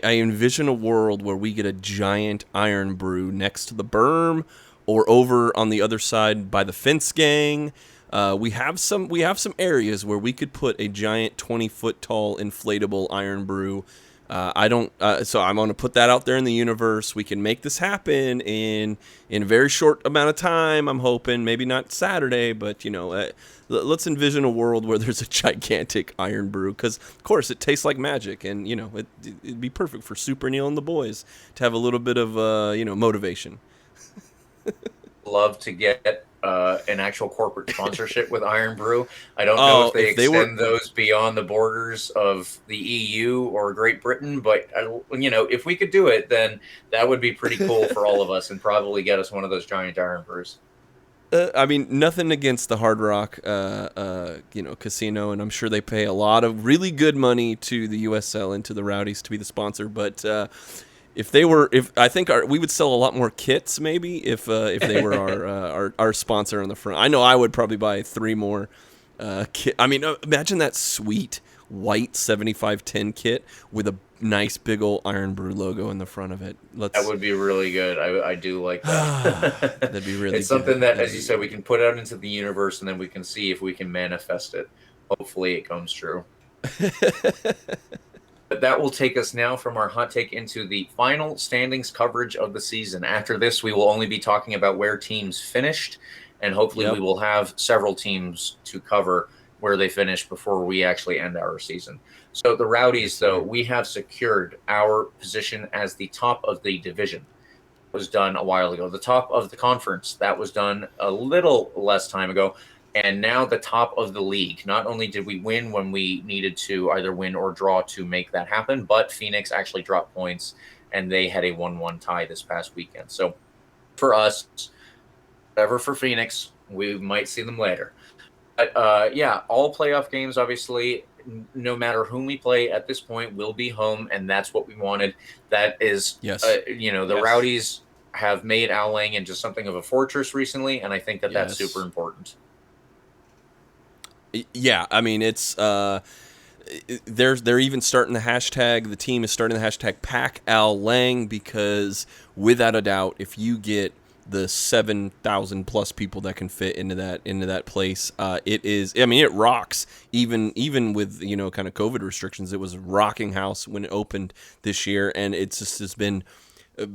[SPEAKER 3] envision a world where we get a giant iron brew next to the berm or over on the other side by the fence gang. We have some areas where we could put a giant 20-foot tall inflatable iron brew. So I'm going to put that out there in the universe. We can make this happen in a very short amount of time. I'm hoping maybe not Saturday, but let's envision a world where there's a gigantic iron brew, because of course it tastes like magic, and it'd be perfect for Super Neil and the boys to have a little bit of motivation.
[SPEAKER 2] Love to get an actual corporate sponsorship with Iron Brew. I don't know if they extend those beyond the borders of the EU or Great Britain, but if we could do it, then that would be pretty cool for all of us, and probably get us one of those giant Iron Brews.
[SPEAKER 3] I mean, nothing against the Hard Rock, casino, and I'm sure they pay a lot of really good money to the USL and to the Rowdies to be the sponsor, but If they were, we would sell a lot more kits maybe if they were our sponsor on the front. I know I would probably buy 3 more kit. I mean, imagine that sweet white 7510 kit with a nice big old Iron Brew logo in the front of it.
[SPEAKER 2] That would be really good. I do like that.
[SPEAKER 3] That'd be really.
[SPEAKER 2] It's something that, as you said, we can put out into the universe, and then we can see if we can manifest it. Hopefully, it comes true. But that will take us now from our hot take into the final standings coverage of the season. After this, we will only be talking about where teams finished, and hopefully we will have several teams to cover where they finish before we actually end our season. So the Rowdies, though, we have secured our position as the top of the division. It was done a while ago. The top of the conference, that was done a little less time ago. And now the top of the league. Not only did we win when we needed to either win or draw to make that happen, but Phoenix actually dropped points, and they had a 1-1 tie this past weekend. So for us, whatever for Phoenix, we might see them later. But all playoff games, obviously, no matter whom we play at this point, will be home, and that's what we wanted. That is, the Rowdies have made Al Lang into something of a fortress recently, and I think that that's super important.
[SPEAKER 3] Yeah, I mean, it's they're even starting the hashtag. The team is starting the hashtag Pack Al Lang, because without a doubt, if you get the 7,000 plus people that can fit into that place, it is. I mean, it rocks. Even with kind of COVID restrictions, it was a rocking house when it opened this year, and it's just has been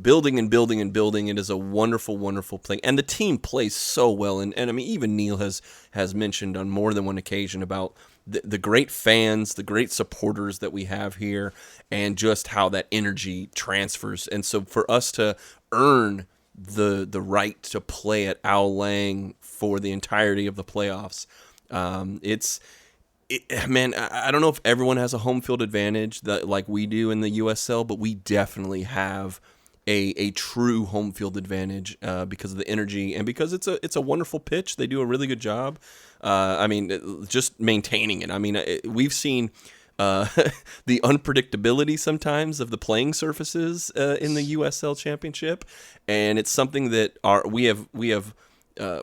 [SPEAKER 3] building and building and building. It is a wonderful, wonderful thing, and the team plays so well. And I mean, even Neil has mentioned on more than one occasion about the great fans, the great supporters that we have here, and just how that energy transfers. And so, for us to earn the right to play at Al Lang for the entirety of the playoffs, man, I don't know if everyone has a home field advantage like we do in the USL, but we definitely have a true home field advantage because of the energy and because it's a wonderful pitch. They do a really good job. I mean, just maintaining it. I mean, we've seen the unpredictability sometimes of the playing surfaces in the USL Championship, and it's something that we have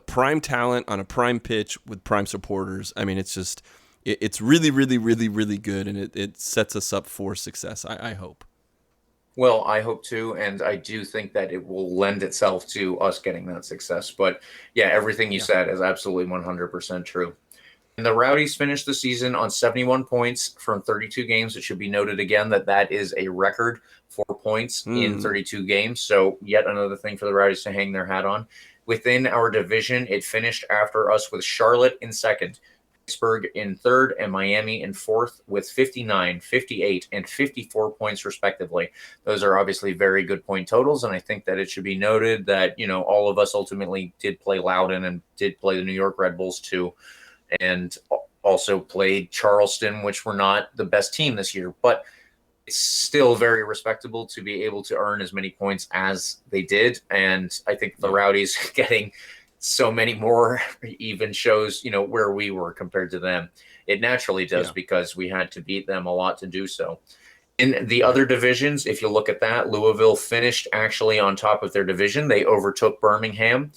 [SPEAKER 3] prime talent on a prime pitch with prime supporters. I mean, it's really, really, really, really good, and it sets us up for success, I hope.
[SPEAKER 2] Well, I hope too, and I do think that it will lend itself to us getting that success. But yeah, everything you said is absolutely 100% true. And the Rowdies finished the season on 71 points from 32 games. It should be noted again that is a record 4 points in 32 games. So yet another thing for the Rowdies to hang their hat on. Within our division, it finished after us with Charlotte in second, Pittsburgh in third, and Miami in fourth with 59, 58, and 54 points respectively. Those are obviously very good point totals, and I think that it should be noted that, all of us ultimately did play Loudoun and did play the New York Red Bulls too, and also played Charleston, which were not the best team this year, but it's still very respectable to be able to earn as many points as they did, and I think the Rowdies getting so many more even shows, where we were compared to them. It naturally does because we had to beat them a lot to do so. In the other divisions, if you look at that, Louisville finished actually on top of their division. They overtook Birmingham.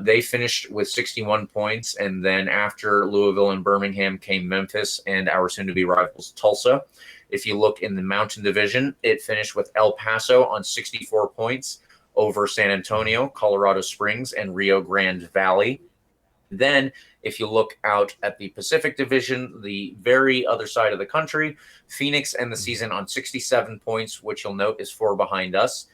[SPEAKER 2] They finished with 61 points, and then after Louisville and Birmingham came Memphis and our soon-to-be rivals Tulsa. If you look in the Mountain Division, it finished with El Paso on 64 points over San Antonio, Colorado Springs, and Rio Grande Valley. Then, if you look out at the Pacific Division, the very other side of the country, Phoenix ended the season on 67 points, which you'll note is 4 behind us.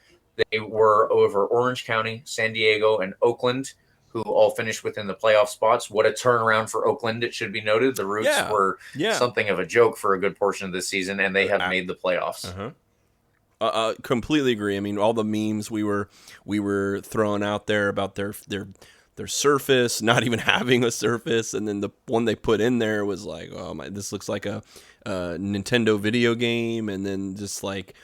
[SPEAKER 2] They were over Orange County, San Diego, and Oakland, who all finished within the playoff spots. What a turnaround for Oakland, it should be noted. The Roots were something of a joke for a good portion of this season, and they have made the playoffs.
[SPEAKER 3] Completely agree. I mean, all the memes we were throwing out there about their surface not even having a surface, and then the one they put in there was like, oh my, this looks like a Nintendo video game, and then just like,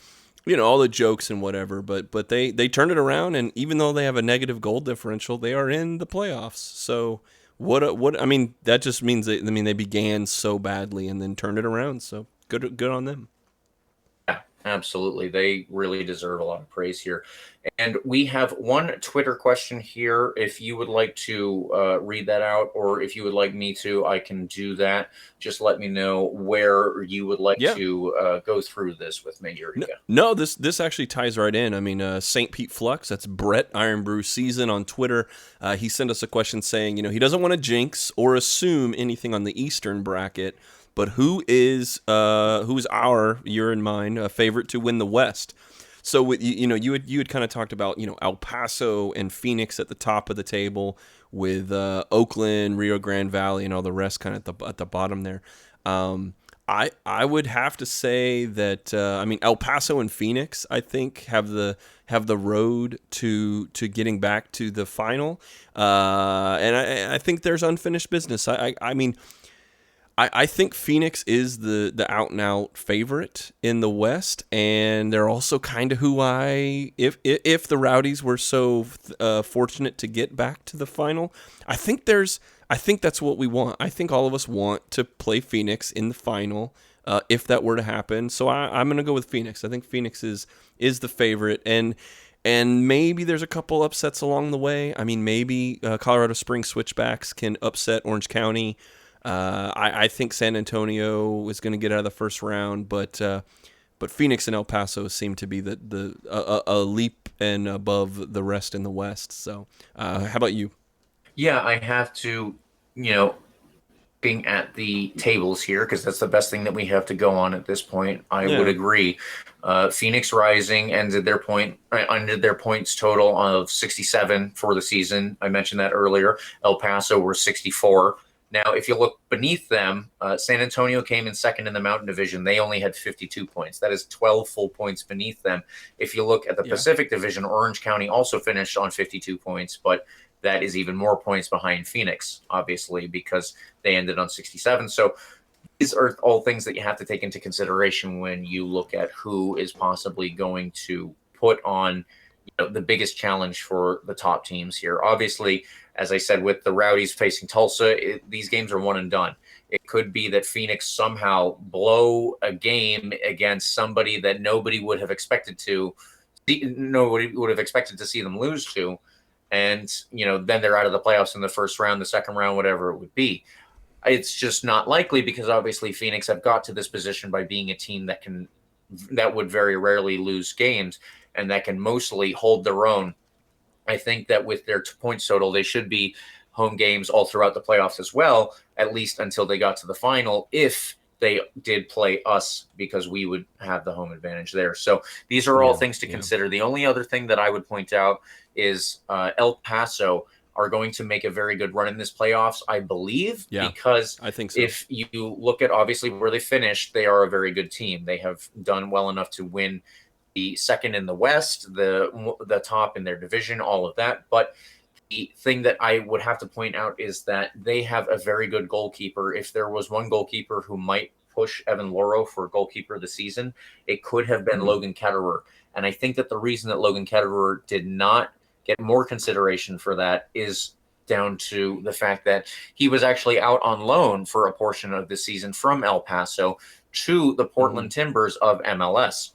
[SPEAKER 3] all the jokes and whatever. But they turned it around, and even though they have a negative goal differential, they are in the playoffs. So what I mean, that just means they began so badly and then turned it around. So good on them.
[SPEAKER 2] Absolutely. They really deserve a lot of praise here. And we have one Twitter question here. If you would like to read that out, or if you would like me to, I can do that. Just let me know where you would like
[SPEAKER 3] Yeah.
[SPEAKER 2] to go through this with me, Yurika.
[SPEAKER 3] No, this actually ties right in. I mean, St. Pete Flux, that's Brett Iron Brew Season on Twitter. He sent us a question saying, he doesn't want to jinx or assume anything on the Eastern bracket, but who is our, your and mine, favorite to win the West? So you had kind of talked about El Paso and Phoenix at the top of the table, with Oakland, Rio Grande Valley, and all the rest kind of at the bottom there. I would have to say that El Paso and Phoenix, I think, have the road to getting back to the final, and I think there's unfinished business. I think Phoenix is the out and out favorite in the West, and they're also kind of who if the Rowdies were so fortunate to get back to the final, I think that's what we want. I think all of us want to play Phoenix in the final, if that were to happen. So I'm going to go with Phoenix. I think Phoenix is the favorite, and maybe there's a couple upsets along the way. I mean, maybe Colorado Springs Switchbacks can upset Orange County. I think San Antonio is going to get out of the first round, but Phoenix and El Paso seem to be a leap and above the rest in the West. So, how about you?
[SPEAKER 2] Yeah, I have to, being at the tables here, because that's the best thing that we have to go on at this point. I would agree. Phoenix Rising ended their points total of 67 for the season. I mentioned that earlier. El Paso were 64. Now, if you look beneath them, San Antonio came in second in the Mountain Division. They only had 52 points. That is 12 full points beneath them. If you look at the Pacific Division, Orange County also finished on 52 points, but that is even more points behind Phoenix, obviously, because they ended on 67. So these are all things that you have to take into consideration when you look at who is possibly going to put on the biggest challenge for the top teams here. Obviously, as I said, with the Rowdies facing Tulsa, these games are one and done. It could be that Phoenix somehow blow a game against somebody that nobody would have expected to see them lose to. And, then they're out of the playoffs in the first round, the second round, whatever it would be. It's just not likely, because obviously Phoenix have got to this position by being a team that would very rarely lose games and that can mostly hold their own. I think that with their points total, they should be home games all throughout the playoffs as well, at least until they got to the final, if they did play us, because we would have the home advantage there. So these are all things to consider. The only other thing that I would point out is El Paso are going to make a very good run in this playoffs, I believe, because
[SPEAKER 3] I think so.
[SPEAKER 2] If you look at obviously where they finished, they are a very good team. They have done well enough to win the second in the West, the top in their division, all of that. But the thing that I would have to point out is that they have a very good goalkeeper. If there was one goalkeeper who might push Evan Loro for goalkeeper of the season, it could have been Logan Ketterer. And I think that the reason that Logan Ketterer did not get more consideration for that is down to the fact that he was actually out on loan for a portion of the season from El Paso to the Portland Timbers of MLS.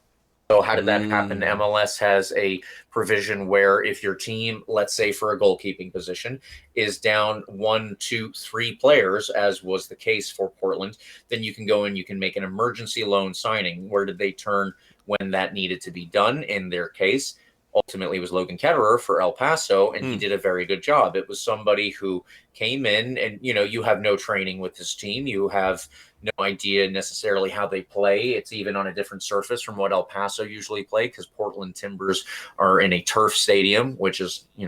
[SPEAKER 2] So how did that happen? MLS has a provision where if your team, let's say for a goalkeeping position, is down 1, 2, 3 players, as was the case for Portland, then you can go and you can make an emergency loan signing. Where did they turn when that needed to be done? In their case, ultimately was Logan Ketterer for El Paso, and he did a very good job. It was somebody who came in and, you have no training with this team. You have no idea necessarily how they play. It's even on a different surface from what El Paso usually play, because Portland Timbers are in a turf stadium, which is, in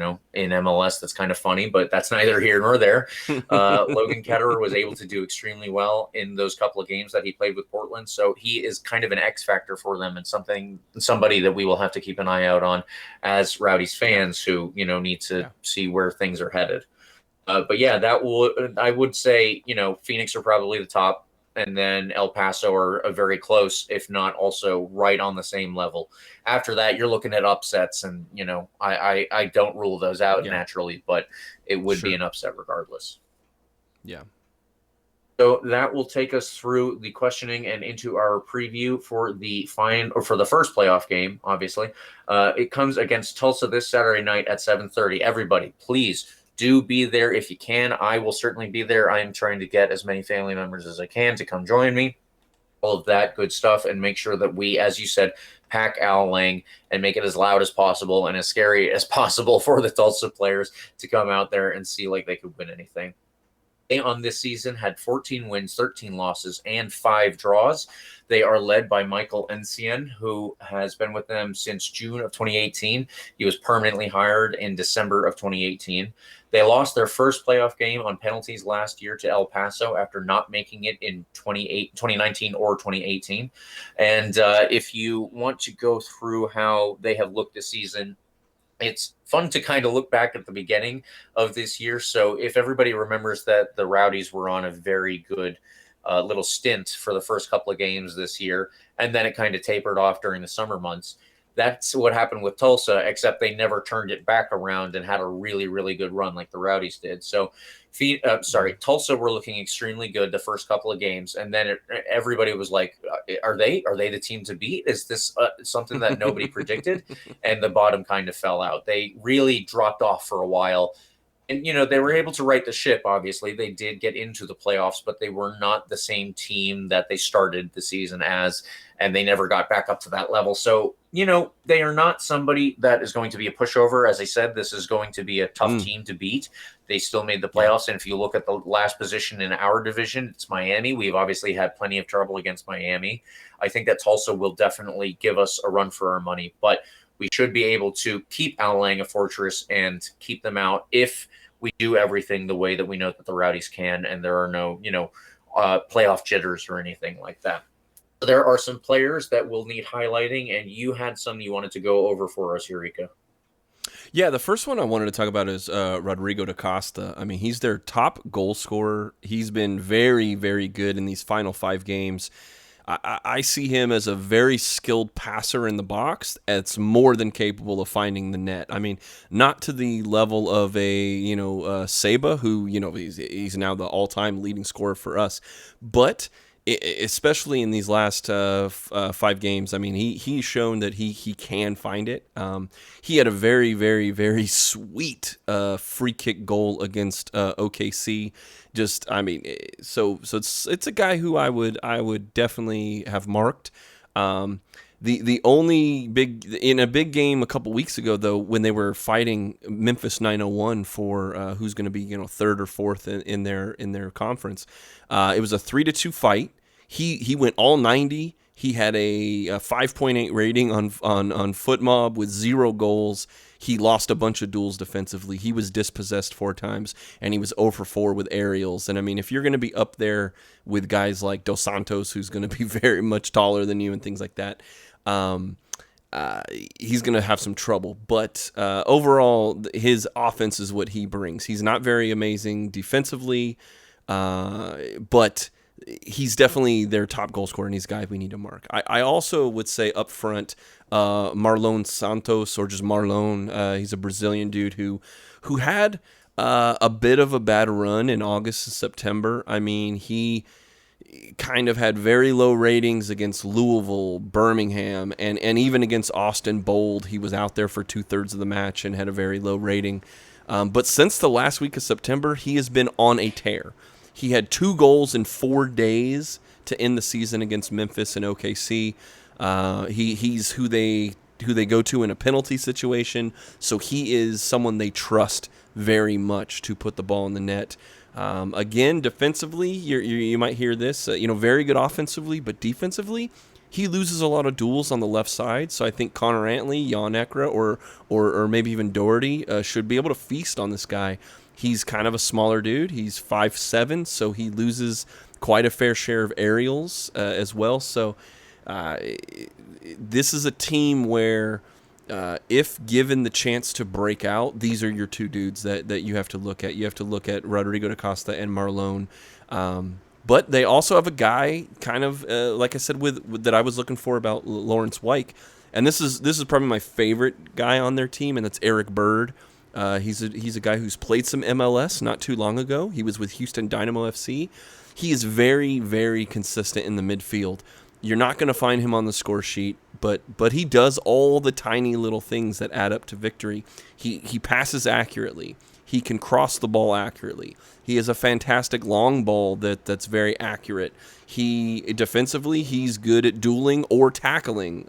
[SPEAKER 2] MLS, that's kind of funny, but that's neither here nor there. Logan Ketterer was able to do extremely well in those couple of games that he played with Portland. So he is kind of an X factor for them, and somebody that we will have to keep an eye out on as Rowdies fans who, need to see where things are headed. But yeah, I would say, Phoenix are probably the top, and then El Paso are very close, if not also right on the same level. After that, you're looking at upsets, and, I don't rule those out naturally, but it would be an upset regardless.
[SPEAKER 3] Yeah.
[SPEAKER 2] So that will take us through the questioning and into our preview for the for the first playoff game. Obviously, it comes against Tulsa this Saturday night at 7:30. Everybody, please do be there if you can. I will certainly be there. I am trying to get as many family members as I can to come join me. All of that good stuff, and make sure that we, as you said, pack Al Lang and make it as loud as possible and as scary as possible for the Tulsa players to come out there and see like they could win anything. They on this season had 14 wins, 13 losses, and 5 draws. They are led by Michael Encien, who has been with them since June of 2018. He was permanently hired in December of 2018. They lost their first playoff game on penalties last year to El Paso after not making it in 2019 or 2018. And if you want to go through how they have looked this season, it's fun to kind of look back at the beginning of this year. So if everybody remembers that the Rowdies were on a very good little stint for the first couple of games this year, and then it kind of tapered off during the summer months. That's what happened with Tulsa, except they never turned it back around and had a really, really good run like the Rowdies did. So, Tulsa were looking extremely good the first couple of games, and then everybody was like, "Are they the team to beat? Is this something that nobody predicted?" And the bottom kind of fell out. They really dropped off for a while. And, they were able to right the ship, obviously. They did get into the playoffs, but they were not the same team that they started the season as, and they never got back up to that level. So, they are not somebody that is going to be a pushover. As I said, this is going to be a tough team to beat. They still made the playoffs, and if you look at the last position in our division, it's Miami. We've obviously had plenty of trouble against Miami. I think that Tulsa will definitely give us a run for our money, but we should be able to keep Al Lang a fortress and keep them out if we do everything the way that we know that the Rowdies can, and there are no, playoff jitters or anything like that. There are some players that will need highlighting, and you had some you wanted to go over for us, Yurika.
[SPEAKER 3] Yeah, the first one I wanted to talk about is Rodrigo De Costa. I mean, he's their top goal scorer. He's been very, very good in these final 5 games. I see him as a very skilled passer in the box that's more than capable of finding the net. I mean, not to the level of a, Seba, who, he's now the all-time leading scorer for us, but especially in these last 5 games, I mean, he's shown that he can find it. He had a very, very, very sweet free kick goal against OKC. Just, I mean, so it's a guy who I would definitely have marked. The only in a big game a couple weeks ago, though, when they were fighting Memphis 901 for who's going to be third or fourth in their conference, it was a 3-2 fight. He went all 90. He had a 5.8 rating on FootMob with 0 goals. He lost a bunch of duels defensively. He was dispossessed 4 times, and he was 0 for 4 with aerials. And I mean, if you're going to be up there with guys like Dos Santos, who's going to be very much taller than you and things like that, he's going to have some trouble. But overall, his offense is what he brings. He's not very amazing defensively, but he's definitely their top goal scorer, and he's a guy we need to mark. I also would say up front, Marlon Santos, or just Marlon. He's a Brazilian dude who had a bit of a bad run in August and September. I mean, he kind of had very low ratings against Louisville, Birmingham, and even against Austin Bold. He was out there for 2/3 of the match and had a very low rating. But since the last week of September, he has been on a tear. He had 2 goals in 4 days to end the season against Memphis and OKC. He's who they go to in a penalty situation, so he is someone they trust very much to put the ball in the net. Again, defensively, you might hear this, very good offensively, but defensively, he loses a lot of duels on the left side. So I think Connor Antley, Jan Ekra, or maybe even Doherty should be able to feast on this guy. He's kind of a smaller dude. He's 5'7", so he loses quite a fair share of aerials as well. So this is a team where if given the chance to break out, these are your 2 dudes that you have to look at. You have to look at Rodrigo De Costa and Marlon. But they also have a guy kind of, like I said, with that I was looking for about Lawrence Wyke. And this is probably my favorite guy on their team, and that's Eric Bird. He's a guy who's played some MLS not too long ago. He was with Houston Dynamo FC. He is very, very consistent in the midfield. You're not going to find him on the score sheet, but he does all the tiny little things that add up to victory. He passes accurately. He can cross the ball accurately. He has a fantastic long ball that's very accurate. Defensively, he's good at dueling or tackling.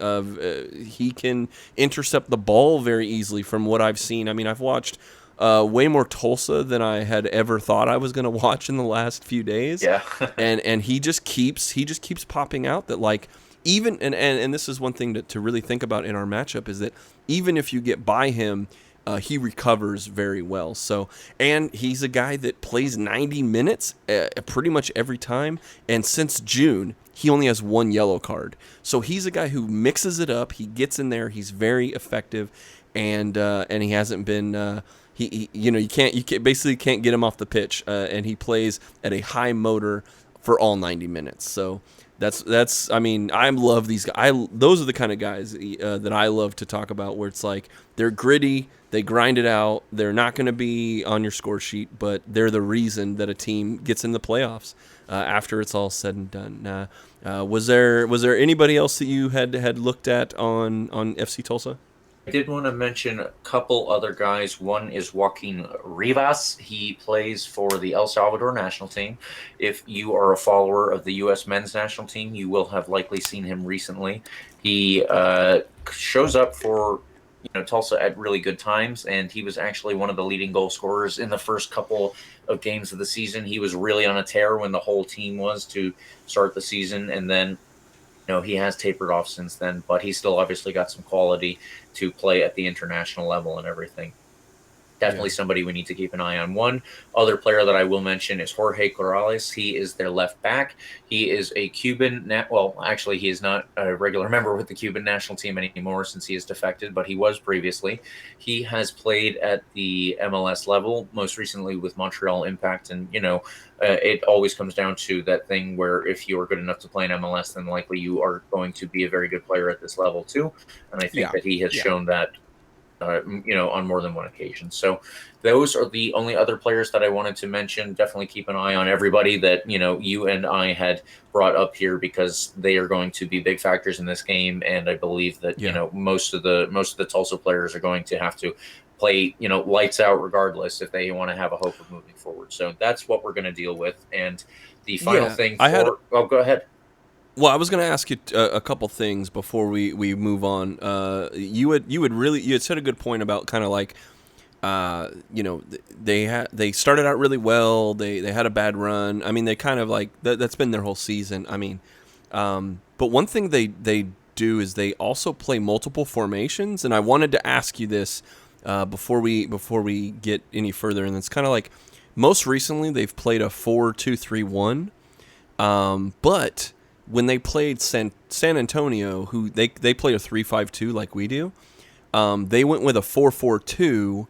[SPEAKER 3] He can intercept the ball very easily from what I've seen. I mean, I've watched way more Tulsa than I had ever thought I was going to watch in the last few days.
[SPEAKER 2] Yeah.
[SPEAKER 3] and he just keeps popping out that, like, even and this is one thing to really think about in our matchup, is that even if you get by him, he recovers very well. So, and he's a guy that plays 90 minutes pretty much every time. And since June, he only has one yellow card. So he's a guy who mixes it up. He gets in there. He's very effective, and he hasn't been. You basically can't get him off the pitch, and he plays at a high motor for all 90 minutes. So that's. I mean, I love these guys. Those are the kind of guys that I love to talk about, where it's like they're gritty. They grind it out. They're not going to be on your score sheet, but they're the reason that a team gets in the playoffs after it's all said and done. Was there anybody else that you had looked at on FC Tulsa?
[SPEAKER 2] I did want to mention a couple other guys. One is Joaquin Rivas. He plays for the El Salvador national team. If you are a follower of the U.S. men's national team, you will have likely seen him recently. He shows up for Tulsa at really good times, and he was actually one of the leading goal scorers in the first couple of games of the season. He was really on a tear when the whole team was to start the season, and then he has tapered off since then, but he's still obviously got some quality to play at the international level and everything. Definitely somebody we need to keep an eye on. One other player that I will mention is Jorge Corrales. He is their left back. He is a Cuban. Actually, he is not a regular member with the Cuban national team anymore since he has defected, but he was previously. He has played at the MLS level, most recently with Montreal Impact. And, it always comes down to that thing where if you are good enough to play in MLS, then likely you are going to be a very good player at this level too. And I think that he has shown that on more than one occasion. So those are the only other players that I wanted to mention. Definitely keep an eye on everybody that, you and I had brought up here, because they are going to be big factors in this game. And I believe that, most of the Tulsa players are going to have to play, lights out regardless if they want to have a hope of moving forward. So that's what we're going to deal with. And the final thing go ahead.
[SPEAKER 3] Well, I was going to ask you a couple things before we move on. You had said a good point about kind of like, they started out really well. They had a bad run. I mean, they kind of like that's been their whole season. I mean, but one thing they do is they also play multiple formations, and I wanted to ask you this before we get any further. And it's kind of like most recently they've played a 4-2-3-1, but when they played San Antonio, who they played a 3-5-2 like we do, they went with a 4-4-2,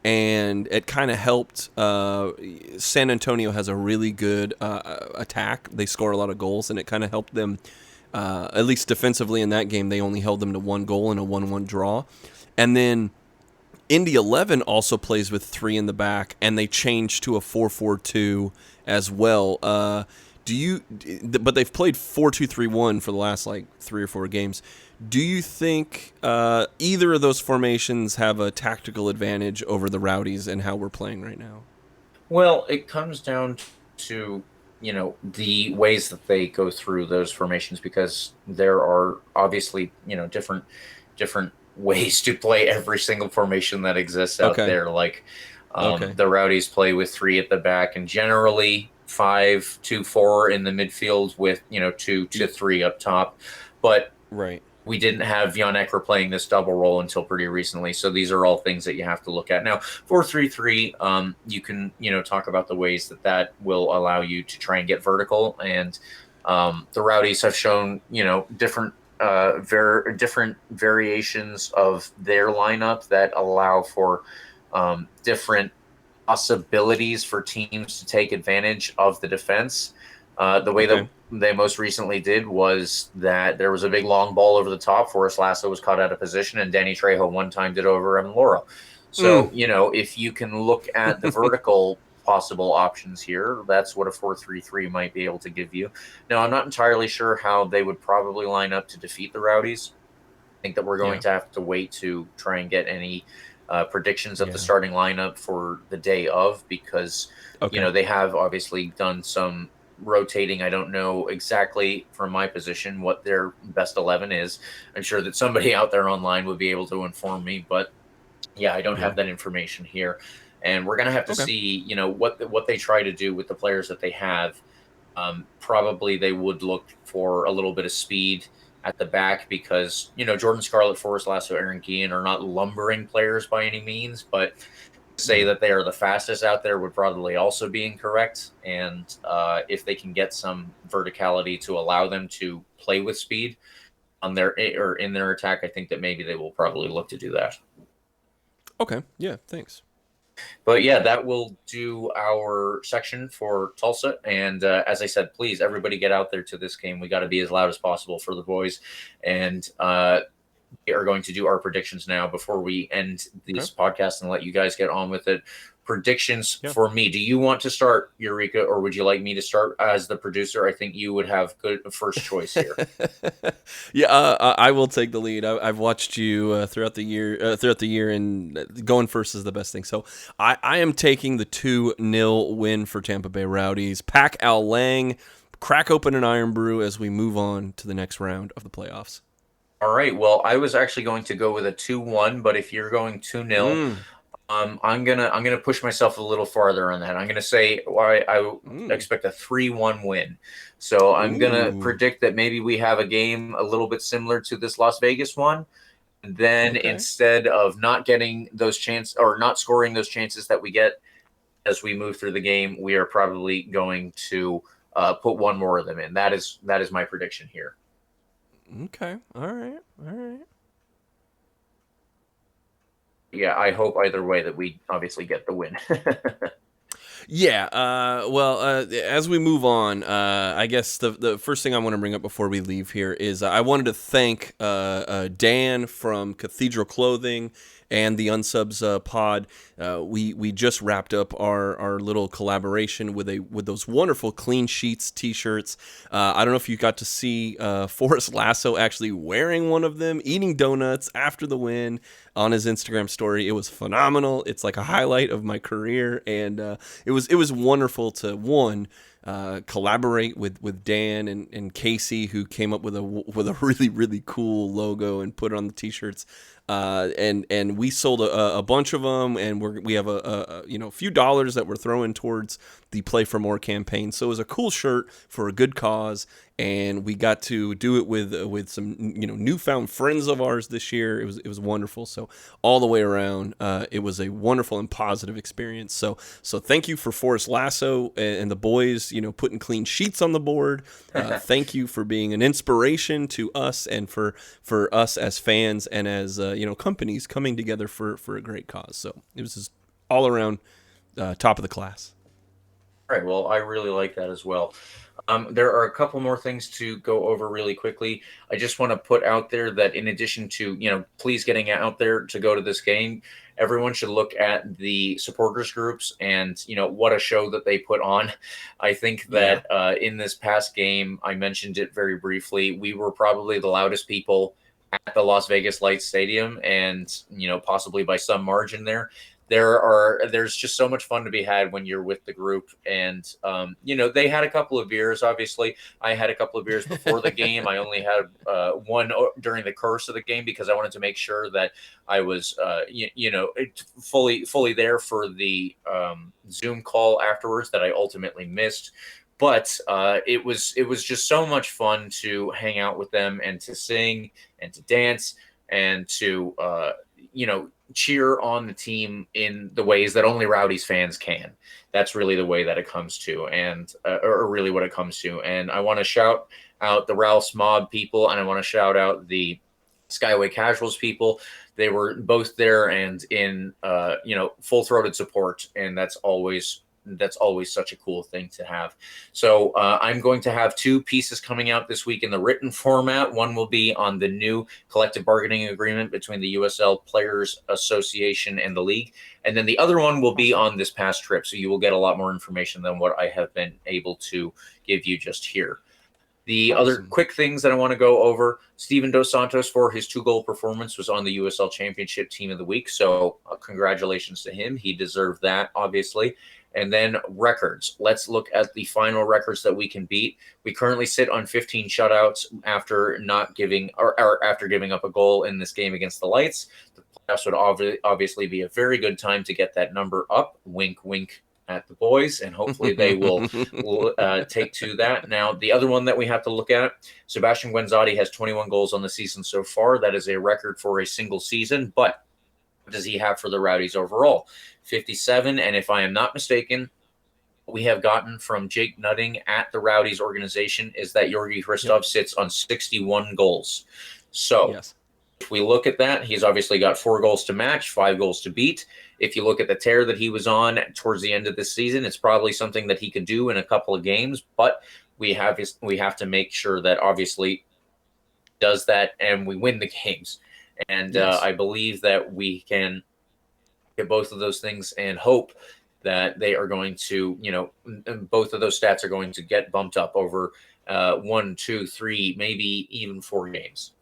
[SPEAKER 3] and it kind of helped. San Antonio has a really good attack. They score a lot of goals, and it kind of helped them, at least defensively in that game. They only held them to one goal and a 1-1 draw. And then Indy 11 also plays with 3 in the back, and they changed to a 4-4-2 as well. But they've played 4-2-3-1 for the last 3 or 4 games. Do you think either of those formations have a tactical advantage over the Rowdies and how we're playing right now?
[SPEAKER 2] Well, it comes down to the ways that they go through those formations, because there are obviously different ways to play every single formation that exists out there. The Rowdies play with 3 at the back, and generally 5-2-4 in the midfield with 2-3 up top. But we didn't have Jan Ekra playing this double role until pretty recently, so these are all things that you have to look at. Now 4-3-3, you can talk about the ways that will allow you to try and get vertical, and the Rowdies have shown different variations of their lineup that allow for different possibilities for teams to take advantage of the defense. The way that they most recently did was that there was a big long ball over the top. Forrest Lasso was caught out of position, and Danny Trejo one time did over Evan Laura. So, if you can look at the vertical possible options here, that's what a 4-3-3 might be able to give you. Now, I'm not entirely sure how they would probably line up to defeat the Rowdies. I think that we're going to have to wait to try and get any predictions of the starting lineup for the day of, because, they have obviously done some rotating. I don't know exactly from my position what their best 11 is. I'm sure that somebody out there online would be able to inform me, but yeah, I don't have that information here. And we're going to have to see, what they try to do with the players that they have. Probably they would look for a little bit of speed at the back because, Jordan Scarlett, Forrest Lasso, Aaron Guillen are not lumbering players by any means, but to say that they are the fastest out there would probably also be incorrect. And if they can get some verticality to allow them to play with speed on their or in their attack, I think that maybe they will probably look to do that.
[SPEAKER 3] Okay. Yeah. Thanks.
[SPEAKER 2] But yeah, that will do our section for Tulsa. And as I said, please, everybody get out there to this game. We got to be as loud as possible for the boys. And we are going to do our predictions now before we end this podcast and let you guys get on with it. Predictions for me. Do you want to start, Yurika, or would you like me to start as the producer? I think you would have good first choice here.
[SPEAKER 3] I will take the lead. I've watched you throughout the year, and going first is the best thing. So I am taking the 2-0 win for Tampa Bay Rowdies. Pack Al Lang, crack open an iron brew as we move on to the next round of the playoffs.
[SPEAKER 2] All right. Well, I was actually going to go with a 2-1, but if you're going 2-0, I'm gonna push myself a little farther on that. I'm gonna say I expect a 3-1 win. So I'm gonna predict that maybe we have a game a little bit similar to this Las Vegas one. And then instead of not getting those chances or not scoring those chances that we get as we move through the game, we are probably going to put one more of them in. That is my prediction here.
[SPEAKER 3] Okay. All right.
[SPEAKER 2] Yeah, I hope either way that we obviously get the win.
[SPEAKER 3] As we move on, I guess the first thing I want to bring up before we leave here is I wanted to thank Dan from Cathedral Clothing and the Unsubs pod. We just wrapped up our little collaboration with those wonderful Clean Sheets t-shirts. I don't know if you got to see Forrest Lasso actually wearing one of them, eating donuts after the win on his Instagram story. It was phenomenal. It's like a highlight of my career, and it was wonderful to collaborate with Dan and Casey, who came up with a really, really cool logo and put it on the t-shirts. And we sold a bunch of them, and we have a few dollars that we're throwing towards the Play for More campaign. So it was a cool shirt for a good cause, and we got to do it with some newfound friends of ours this year. It was wonderful. So all the way around, it was a wonderful and positive experience. So thank you for Forrest Lasso and the boys, putting Clean Sheets on the board. Thank you for being an inspiration to us and for us as fans and as companies coming together for a great cause. So it was just all around top of the class.
[SPEAKER 2] All right. Well, I really like that as well. There are a couple more things to go over really quickly. I just want to put out there that in addition to, please getting out there to go to this game, everyone should look at the supporters groups and, what a show that they put on. I think that in this past game, I mentioned it very briefly, we were probably the loudest people at the Las Vegas Lights Stadium, and, possibly by some margin there. There's just so much fun to be had when you're with the group. And, they had a couple of beers. Obviously, I had a couple of beers before the game. I only had one during the course of the game because I wanted to make sure that I was, fully there for the Zoom call afterwards that I ultimately missed. But it was just so much fun to hang out with them and to sing and to dance and to, cheer on the team in the ways that only Rowdies fans can. That's really the way that it comes to, and or really what it comes to. And I want to shout out the Ralph's Mob people, and I want to shout out the Skyway Casuals people. They were both there and in full-throated support, and that's always that's always such a cool thing to have. So I'm going to have 2 pieces coming out this week in the written format. One will be on the new collective bargaining agreement between the USL Players Association and the league. And then the other one will be on this past trip. So you will get a lot more information than what I have been able to give you just here. The other quick things that I want to go over, Steven Dos Santos, for his 2-goal performance, was on the USL Championship Team of the Week. So congratulations to him. He deserved that, obviously. And then records. Let's look at the final records that we can beat. We currently sit on 15 shutouts after not giving or after giving up a goal in this game against the Lights. The playoffs would obviously be a very good time to get that number up. Wink, wink at the boys, and hopefully they will take to that. Now, the other one that we have to look at, Sebastian Guenzadi has 21 goals on the season so far. That is a record for a single season, but what does he have for the Rowdies overall? 57, and if I am not mistaken, what we have gotten from Jake Nutting at the Rowdies organization is that Jorge Corrales sits on 61 goals. So if we look at that, he's obviously got 4 goals to match, 5 goals to beat. If you look at the tear that he was on towards the end of this season, it's probably something that he could do in a couple of games, but we have to make sure that obviously does that and we win the games. And I believe that we can get both of those things and hope that they are going to, both of those stats are going to get bumped up over 1, 2, 3, maybe even 4 games.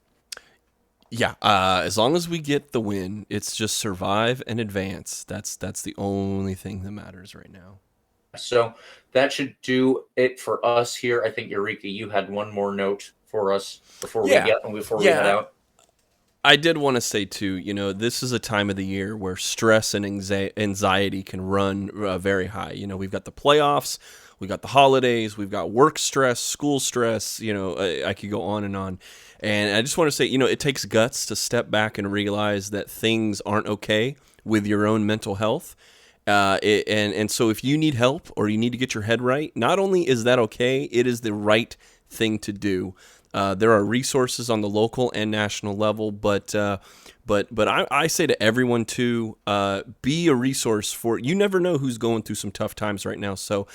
[SPEAKER 3] Yeah, as long as we get the win, it's just survive and advance. That's the only thing that matters right now.
[SPEAKER 2] So that should do it for us here. I think, Yurika, you had one more note for us before we head out.
[SPEAKER 3] I did want to say, too, this is a time of the year where stress and anxiety can run very high. We've got the playoffs, we've got the holidays, we've got work stress, school stress, I could go on and on. And I just want to say, it takes guts to step back and realize that things aren't okay with your own mental health. And so if you need help or you need to get your head right, not only is that okay, it is the right thing to do. There are resources on the local and national level, but I say to everyone to be a resource for. You never know who's going through some tough times right now, so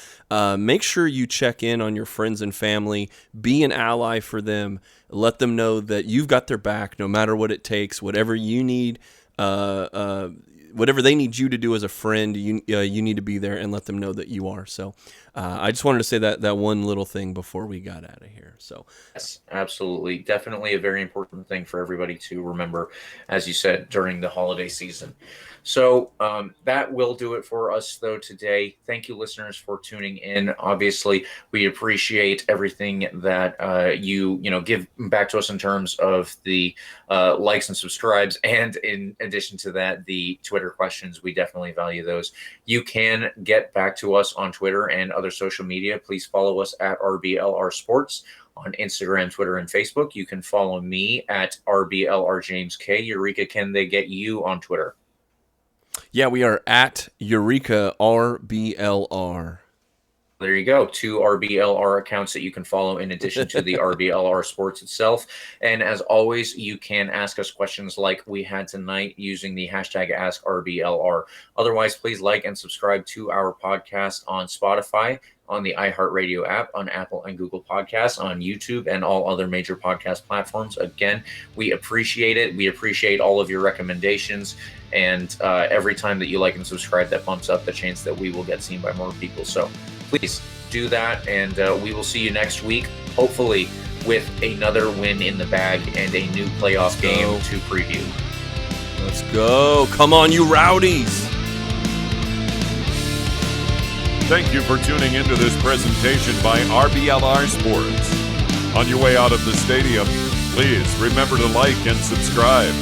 [SPEAKER 3] make sure you check in on your friends and family. Be an ally for them. Let them know that you've got their back, no matter what it takes. Whatever you need, whatever they need you to do as a friend, you need to be there and let them know that you are. So I just wanted to say that one little thing before we got out of here. So
[SPEAKER 2] yes, absolutely. Definitely a very important thing for everybody to remember, as you said, during the holiday season. So that will do it for us, though, today. Thank you, listeners, for tuning in. Obviously, we appreciate everything that you give back to us in terms of the likes and subscribes. And in addition to that, the Twitter questions, we definitely value those. You can get back to us on Twitter and other social media. Please follow us at RBLR Sports on Instagram, Twitter, and Facebook. You can follow me at RBLR James K. Yurika, can they get you on Twitter?
[SPEAKER 3] Yeah, we are at Yurika RBLR.
[SPEAKER 2] There you go. 2 RBLR accounts that you can follow in addition to the RBLR Sports itself. And as always, you can ask us questions like we had tonight using the hashtag AskRBLR. Otherwise, please like and subscribe to our podcast on Spotify, on the iHeartRadio app, on Apple and Google Podcasts, on YouTube, and all other major podcast platforms. Again, we appreciate it. We appreciate all of your recommendations. And every time that you like and subscribe, that bumps up the chance that we will get seen by more people. So please do that, and we will see you next week, hopefully with another win in the bag and a new playoff game to preview.
[SPEAKER 3] Let's go. Come on, you Rowdies.
[SPEAKER 1] Thank you for tuning into this presentation by RBLR Sports. On your way out of the stadium, please remember to like and subscribe.